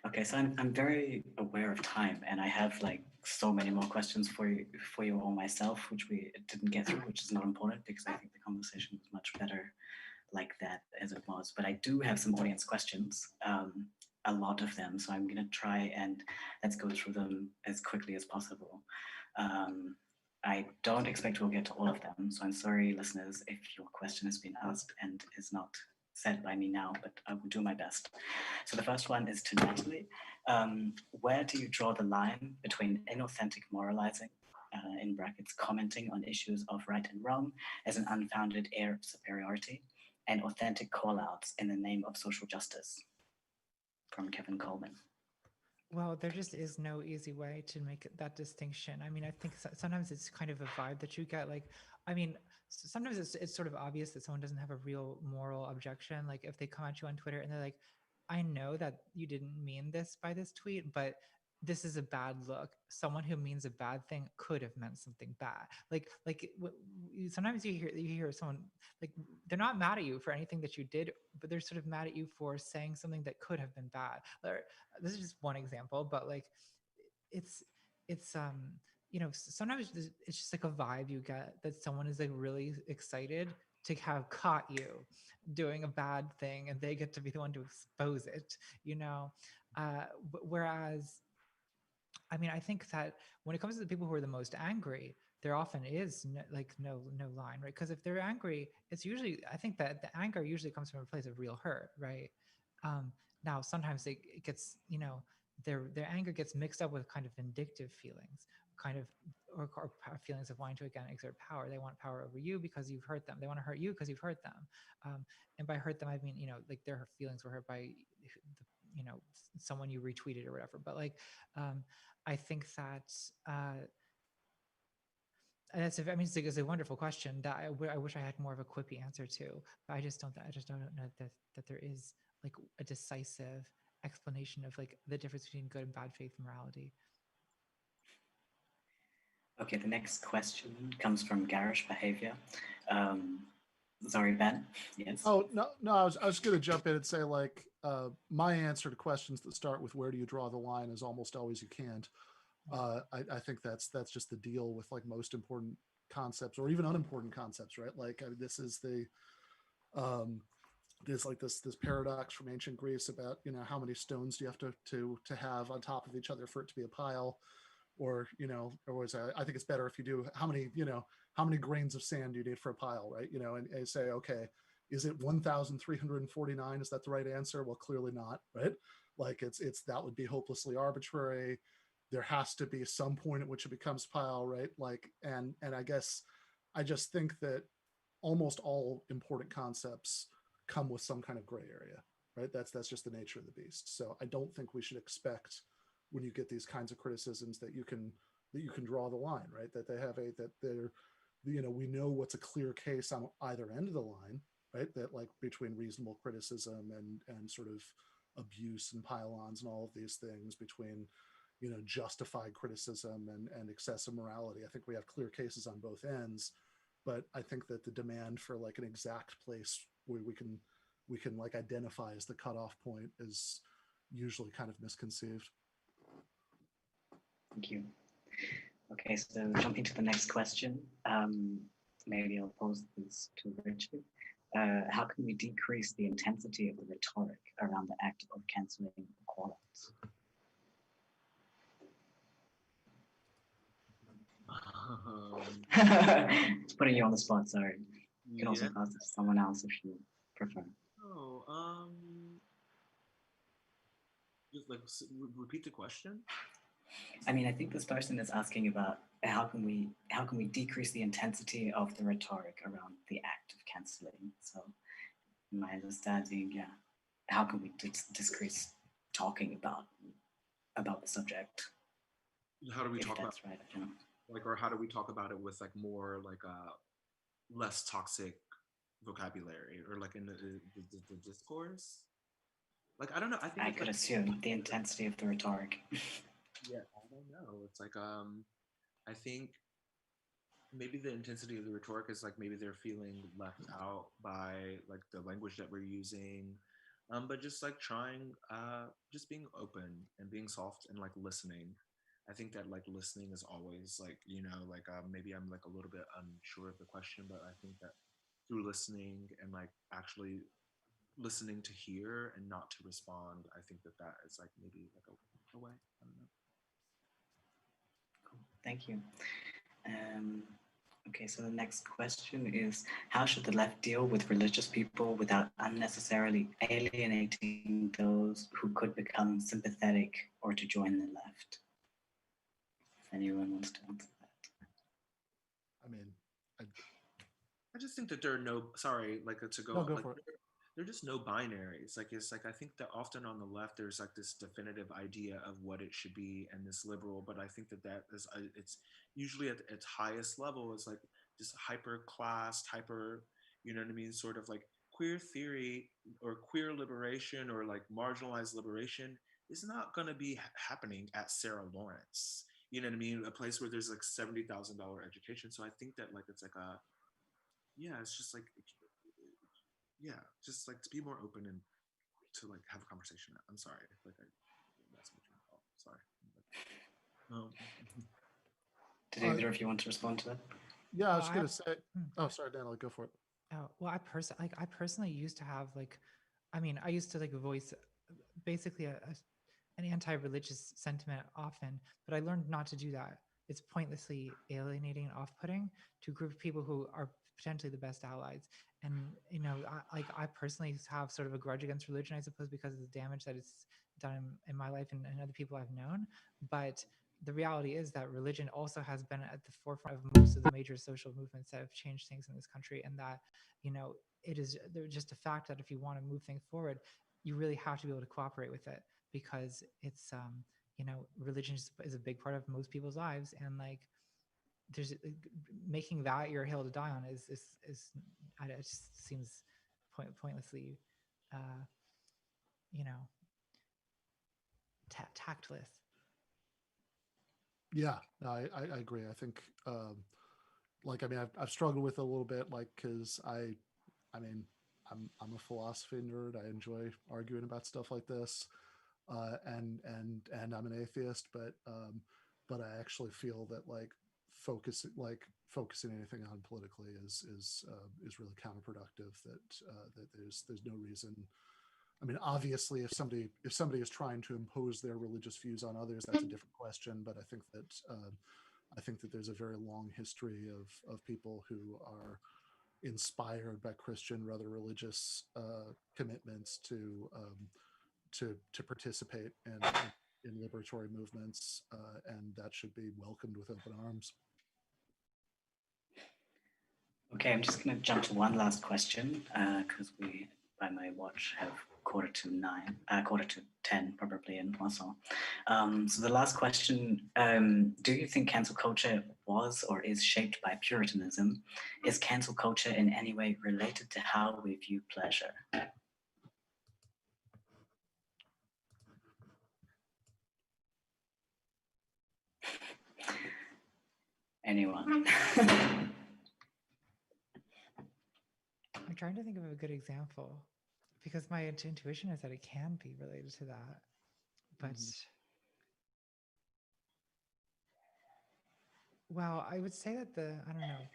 Okay, so I'm very aware of time, and I have like so many more questions for you all myself, which we didn't get through, which is not important because I think the conversation was much better like that as it was. But I do have some audience questions, a lot of them, so I'm gonna try and let's go through them as quickly as possible. I don't expect we'll get to all of them, so I'm sorry, listeners, if your question has been asked and is not said by me now, but I will do my best. So the first one is to Natalie. Where do you draw the line between inauthentic moralizing, in brackets, commenting on issues of right and wrong as an unfounded air of superiority, and authentic call-outs in the name of social justice? From Kevin Coleman. Well, there just is no easy way to make that distinction. I mean, I think sometimes it's kind of a vibe that you get. Like, I mean, sometimes it's sort of obvious that someone doesn't have a real moral objection. Like if they come at you on Twitter and they're like, I know that you didn't mean this by this tweet, but this is a bad look. Someone who means a bad thing could have meant something bad. Sometimes you hear someone like they're not mad at you for anything that you did, but they're sort of mad at you for saying something that could have been bad. This is just one example, but like it's sometimes it's just like a vibe you get that someone is like really excited to have caught you doing a bad thing and they get to be the one to expose it, whereas I mean, I think that when it comes to the people who are the most angry, there often is no line, right? Because if they're angry, it's usually, I think that the anger usually comes from a place of real hurt, right? Now, sometimes it gets, their anger gets mixed up with kind of vindictive feelings, kind of, or feelings of wanting to again exert power. They want power over you because you've hurt them. They want to hurt you because you've hurt them. And by hurt them, I mean, like their feelings were hurt by someone you retweeted or whatever. But like, I think that That's I mean, it's a wonderful question that I wish I had more of a quippy answer to, but I just don't know that there is like a decisive explanation of like the difference between good and bad faith morality. Okay, the next question comes from Garish Behavior. Sorry, Ben. Yes. Oh no! I was going to jump in and say like my answer to questions that start with "where do you draw the line" is almost always "you can't." I think that's just the deal with like most important concepts or even unimportant concepts, right? Like this is the there's like this paradox from ancient Greece about how many stones do you have to have on top of each other for it to be a pile, or or was I think it's better if you do how many grains of sand do you need for a pile, right? And say, okay, is it 1,349? Is that the right answer? Well, clearly not, right? Like it's that would be hopelessly arbitrary. There has to be some point at which it becomes pile, right? Like and I guess I just think that almost all important concepts come with some kind of gray area, right? That's just the nature of the beast. So I don't think we should expect when you get these kinds of criticisms that you can draw the line, right? That they have that they're we know what's a clear case on either end of the line, right? That like between reasonable criticism and sort of abuse and pile-ons and all of these things, between justified criticism and excessive morality. I think we have clear cases on both ends, but I think that the demand for like an exact place where we can like identify as the cutoff point is usually kind of misconceived. Thank you. Okay, so jumping to the next question, maybe I'll pose this to Richard. How can we decrease the intensity of the rhetoric around the act of cancelling equalities? It's putting you on the spot, sorry. You can also pass it to someone else if you prefer. Oh, just like repeat the question. I mean, I think this person is asking about how can we decrease the intensity of the rhetoric around the act of cancelling. So, in my understanding, yeah, how can we decrease talking about the subject? How do we talk about right? You know? Like, or how do we talk about it with like more like less toxic vocabulary, or like in the discourse? Like I don't know. I could assume the intensity of the rhetoric. Yeah, I don't know. It's like I think maybe the intensity of the rhetoric is like maybe they're feeling left out by like the language that we're using, but just like trying, just being open and being soft and like listening. I think that like listening is always like like maybe I'm like a little bit unsure of the question, but I think that through listening and like actually listening to hear and not to respond, I think that that is like maybe like a way. I don't know. Cool. Thank you. Okay, so the next question is, how should the left deal with religious people without unnecessarily alienating those who could become sympathetic or to join the left? If anyone wants to answer that. I mean, I just think that there are no, sorry, like to go, no, go like, for it. there are just no binaries. Like, it's like, I think that often on the left, there's like this definitive idea of what it should be and this liberal, but I think that that is, it's usually at its highest level is like just hyper classed, hyper, you know what I mean? Sort of like queer theory or queer liberation or like marginalized liberation is not going to be happening at Sarah Lawrence. You know what I mean? A place where there's like $70,000 education. So I think that like, it's like yeah, it's just like, yeah, just like to be more open and to like have a conversation. I'm sorry, like that's my train of thought. Sorry. Did either of you want to respond to that? Yeah, I was gonna say. Oh, sorry, Natalie, go for it. Oh, well, I personally used to have like, I mean, I used to like voice basically an anti-religious sentiment often, but I learned not to do that. It's pointlessly alienating and off-putting to a group of people who are potentially the best allies. And I personally have sort of a grudge against religion, I suppose, because of the damage that it's done in my life and other people I've known. But the reality is that religion also has been at the forefront of most of the major social movements that have changed things in this country, and that it is just a fact that if you want to move things forward, you really have to be able to cooperate with it, because it's religion is a big part of most people's lives, and like there's making that your hill to die on is it just seems pointlessly, you know, tactless. Yeah, no, I agree. I think, like, I mean, I've struggled with it a little bit, like, because I mean, I'm a philosophy nerd. I enjoy arguing about stuff like this, and I'm an atheist, but I actually feel that like focusing anything on politically is really counterproductive. That there's no reason. I mean, obviously, if somebody is trying to impose their religious views on others, that's a different question. But I think that there's a very long history of people who are inspired by Christian, rather religious commitments to participate in liberatory movements, and that should be welcomed with open arms. Okay, I'm just going to jump to one last question because we, by my watch, have 10 probably in Warsaw. So the last question, do you think cancel culture was or is shaped by Puritanism? Is cancel culture in any way related to how we view pleasure? Anyone? I'm trying to think of a good example because my intuition is that it can be related to that. But, well, I would say that I don't know,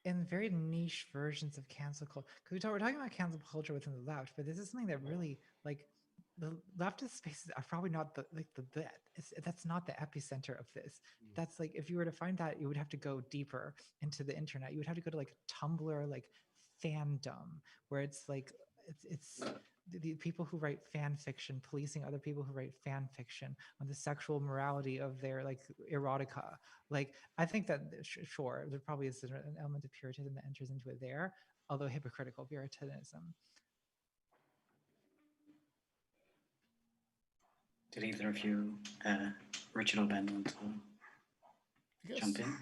in very niche versions of cancel culture, because we're talking about cancel culture within the left, but this is something that really, like, the leftist spaces are probably not that's not the epicenter of this. That's like, if you were to find that, you would have to go deeper into the internet. You would have to go to like Tumblr, like fandom, where it's like it's the people who write fan fiction policing other people who write fan fiction on the sexual morality of their like erotica. Like, I think that sure, there probably is an element of Puritanism that enters into it there, although hypocritical Puritanism. Did either of you, Richard or Ben, want to jump in?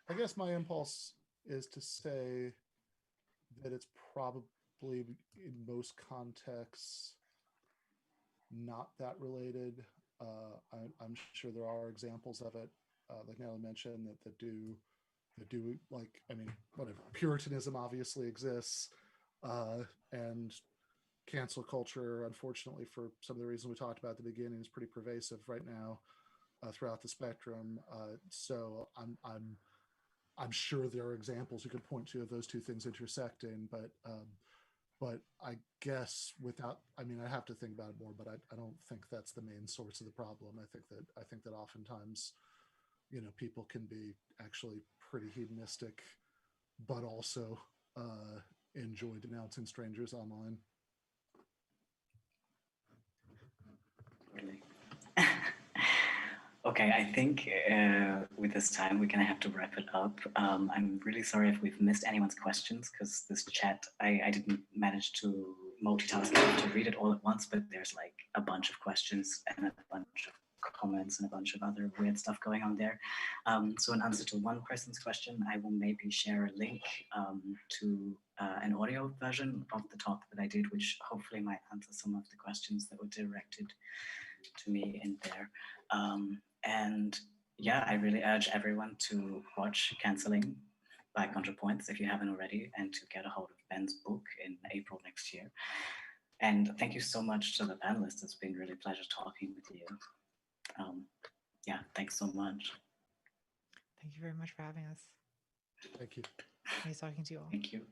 I guess my impulse is to say that it's probably in most contexts not that related. I'm sure there are examples of it, like Natalie mentioned, that do like, I mean, whatever. Puritanism obviously exists, and cancel culture, unfortunately, for some of the reasons we talked about at the beginning, is pretty pervasive right now throughout the spectrum. So I'm sure there are examples you could point to of those two things intersecting, but I guess I mean, I have to think about it more, but I don't think that's the main source of the problem. I think that oftentimes, you know, people can be actually pretty hedonistic, but also enjoy denouncing strangers online. Really? Okay, I think with this time we're gonna have to wrap it up. I'm really sorry if we've missed anyone's questions because this chat, I didn't manage to multitask to read it all at once, but there's like a bunch of questions and a bunch of comments and a bunch of other weird stuff going on there. So in answer to one person's question, I will maybe share a link to an audio version of the talk that I did, which hopefully might answer some of the questions that were directed to me in there. And yeah, I really urge everyone to watch Canceling by ContraPoints if you haven't already, and to get a hold of Ben's book in April next year. And thank you so much to the panelists. It's been really a pleasure talking with you. Yeah, thanks so much. Thank you very much for having us. Thank you. Nice talking to you all. Thank you.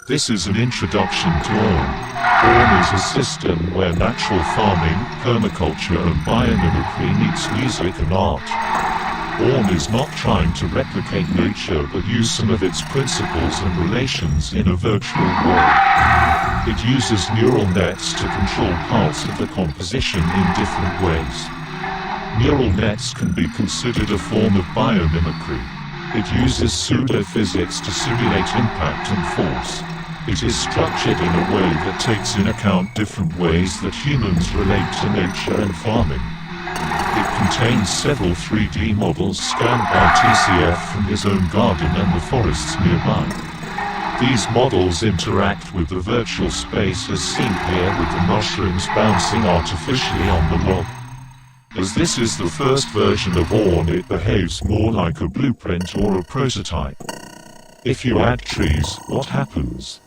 This is an introduction to Awne. Awne is a system where natural farming, permaculture and biomimicry meets music and art. Awne is not trying to replicate nature but use some of its principles and relations in a virtual world. It uses neural nets to control parts of the composition in different ways. Neural nets can be considered a form of biomimicry. It uses pseudo-physics to simulate impact and force. It is structured in a way that takes in account different ways that humans relate to nature and farming. It contains several 3D models scanned by TCF from his own garden and the forests nearby. These models interact with the virtual space as seen here with the mushrooms bouncing artificially on the log. As this is the first version of Awne, it behaves more like a blueprint or a prototype. If you add trees, what happens?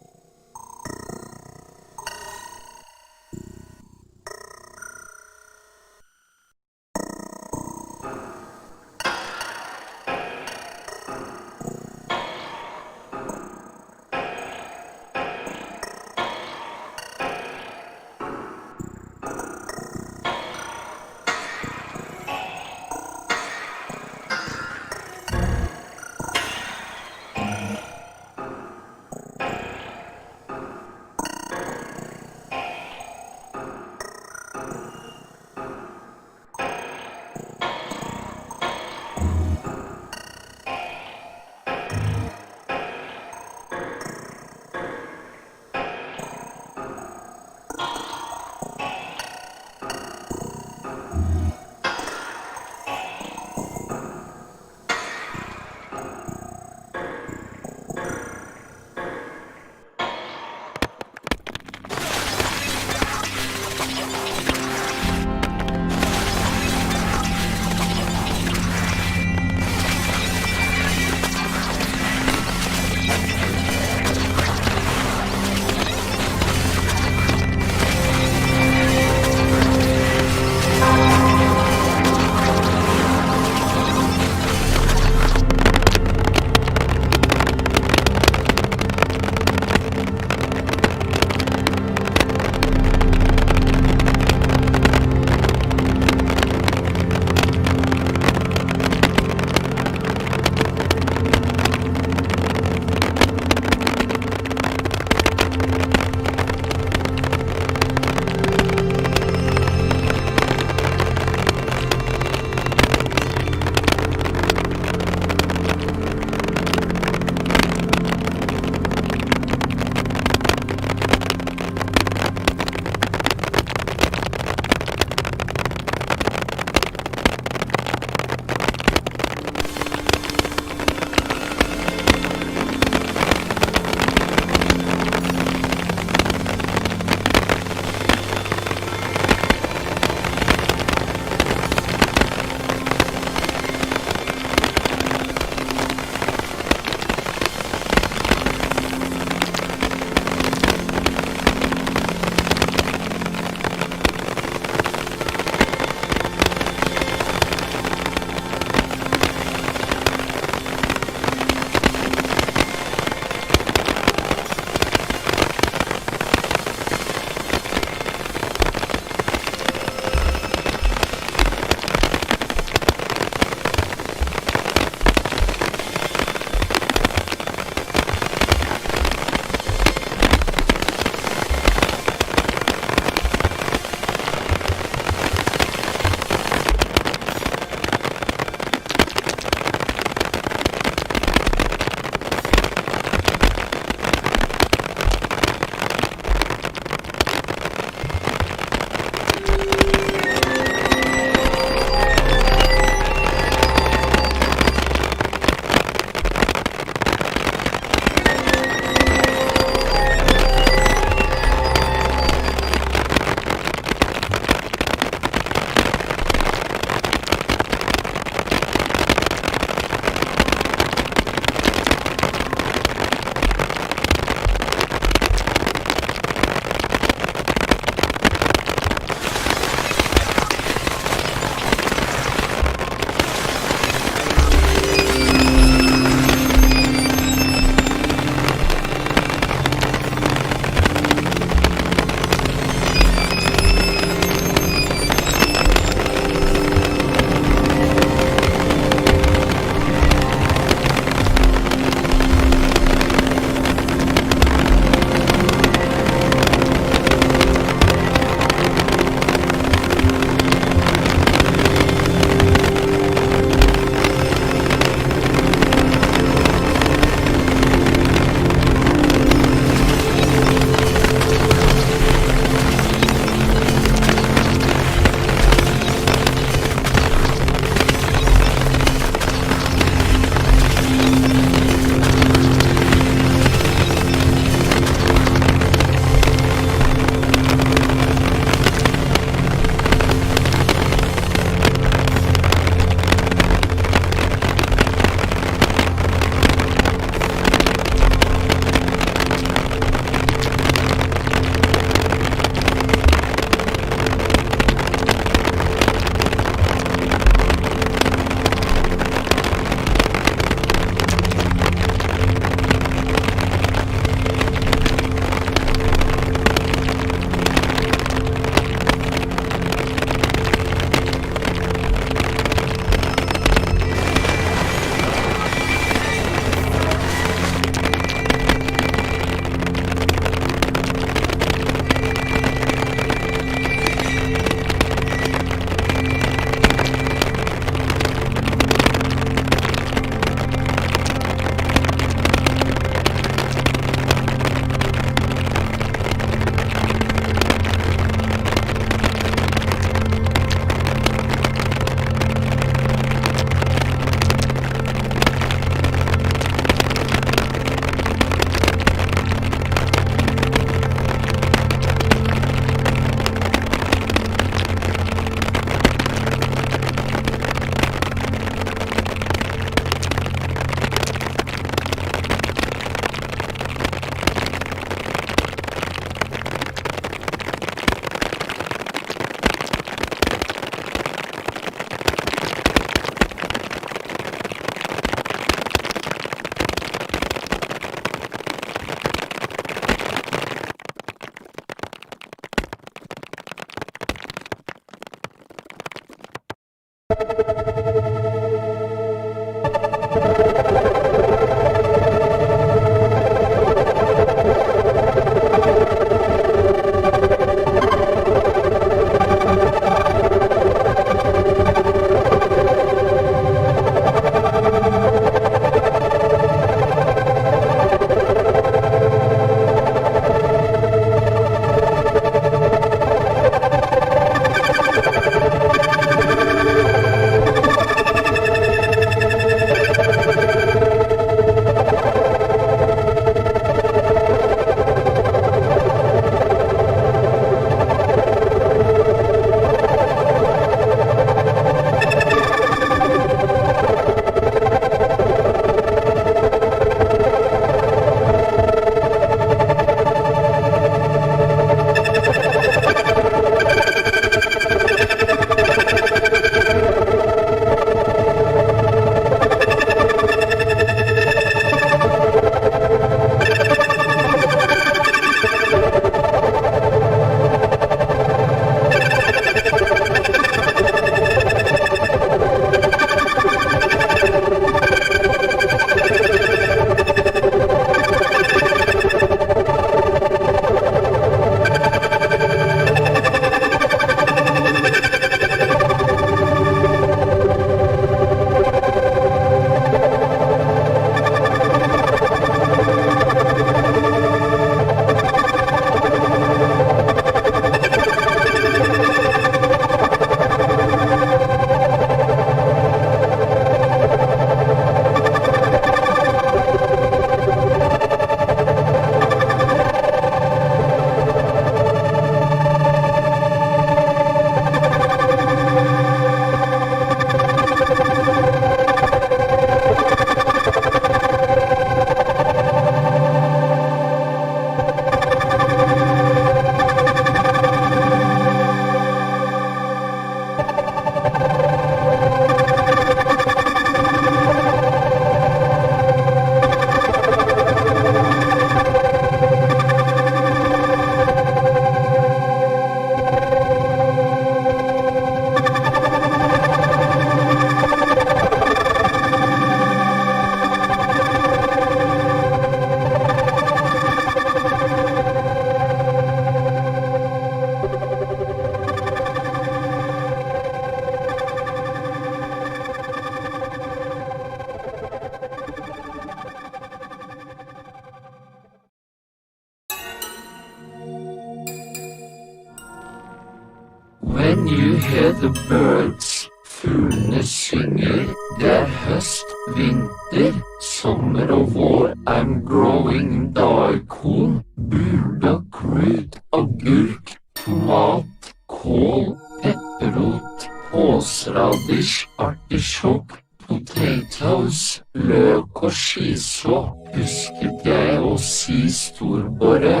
When you hear the birds, fuglene synger, det er høst, vinter, sommer og vår. I'm growing daikon, burdock root, agurk, tomat, kål, pepperrot, påsradish, artisjokk, potatoes, løk og skiså. Husket jeg å si storborre?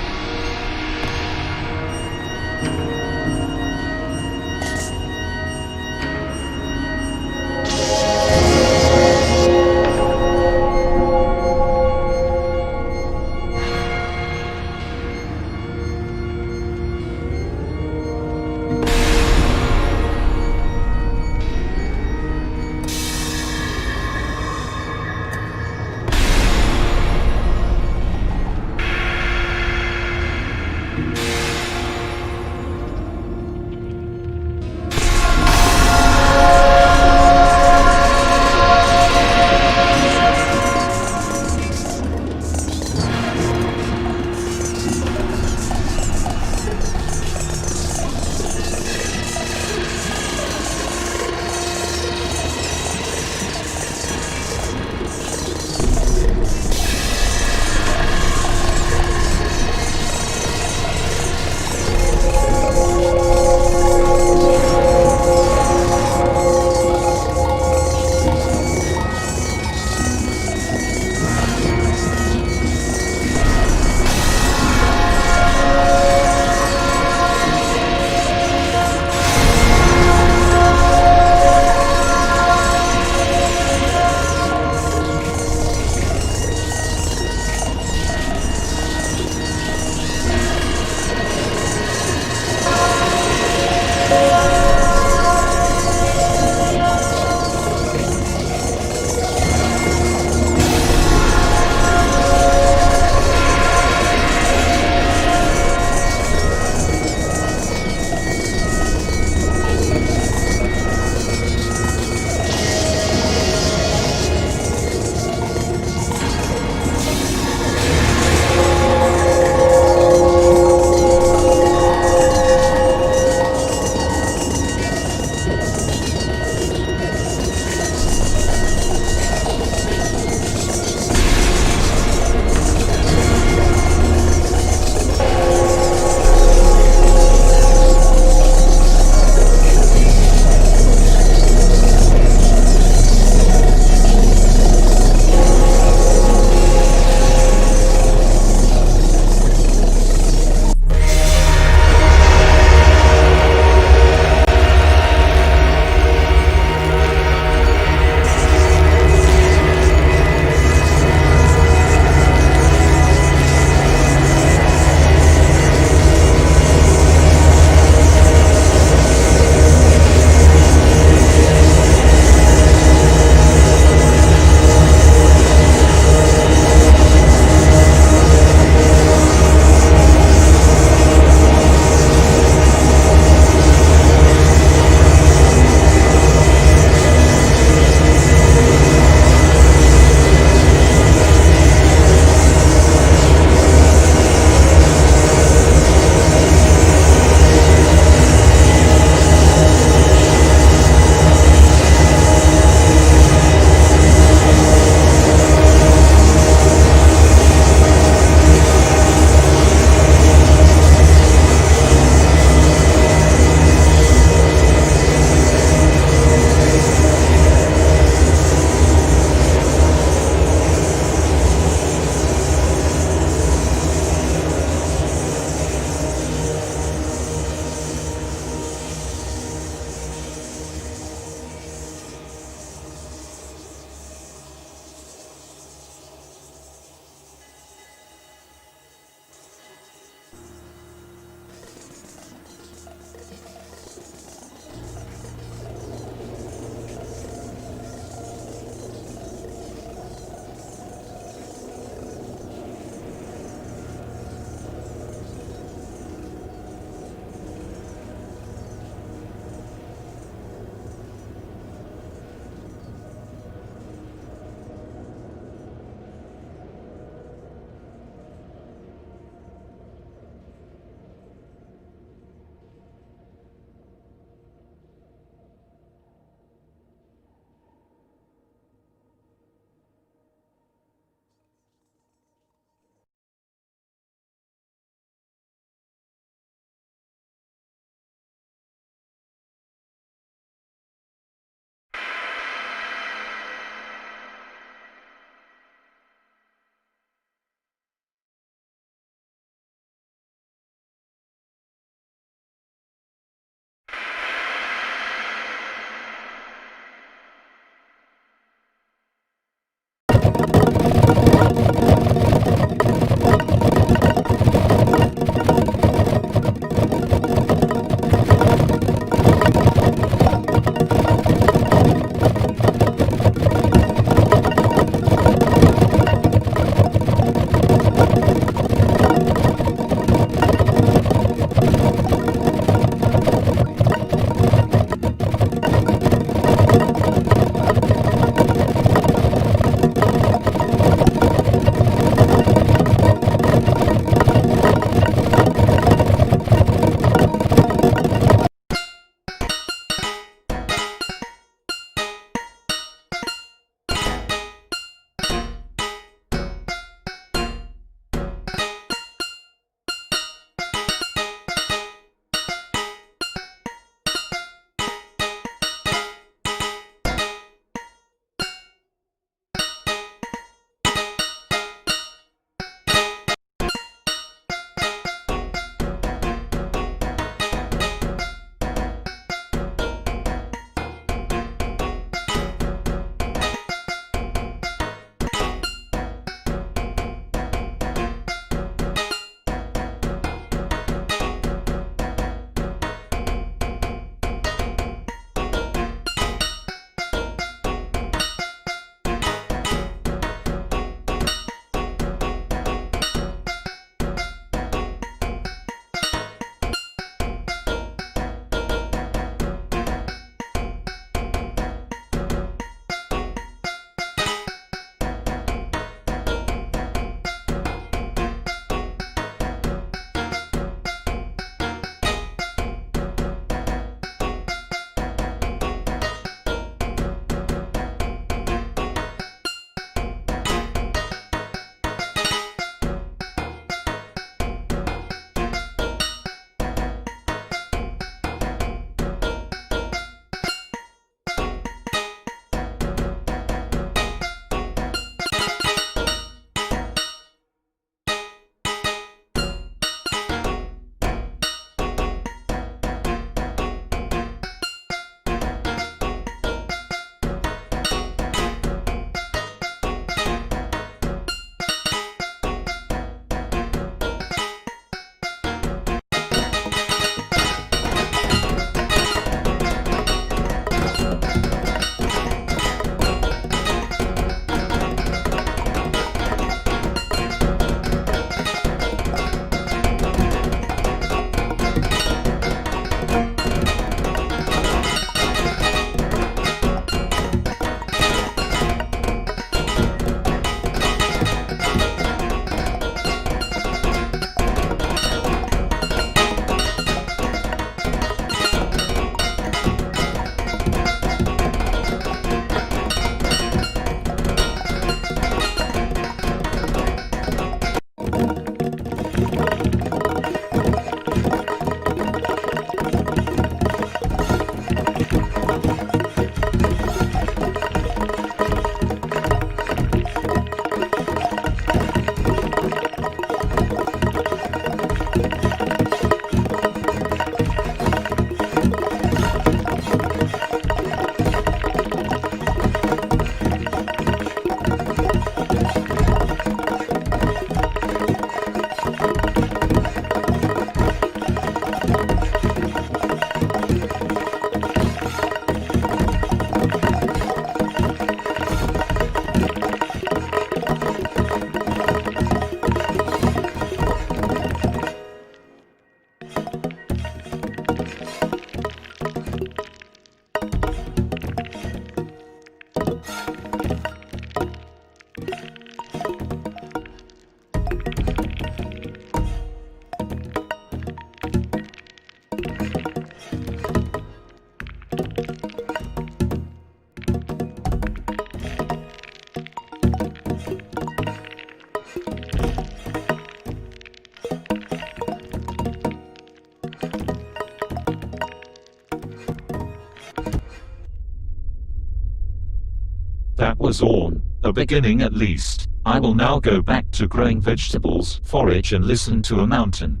was Awne, a beginning at least. I will now go back to growing vegetables, forage and listen to a mountain.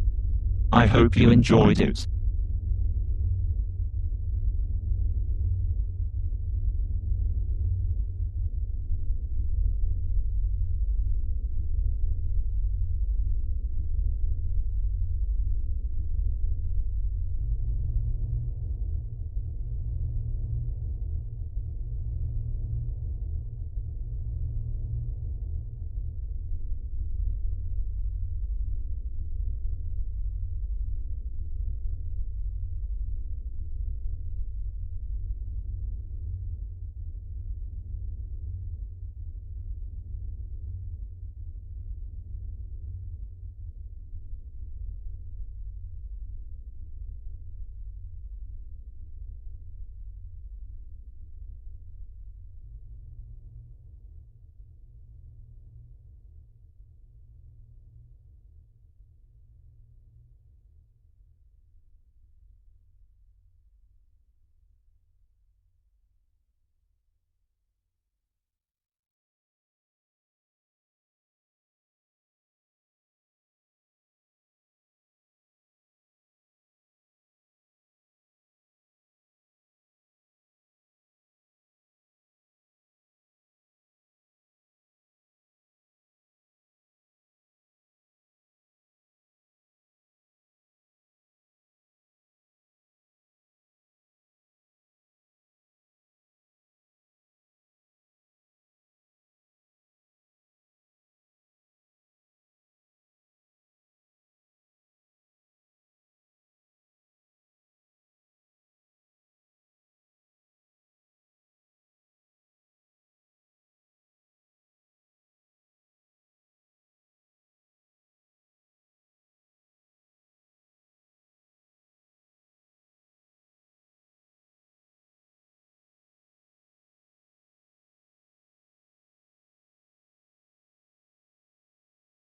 I hope you enjoyed it.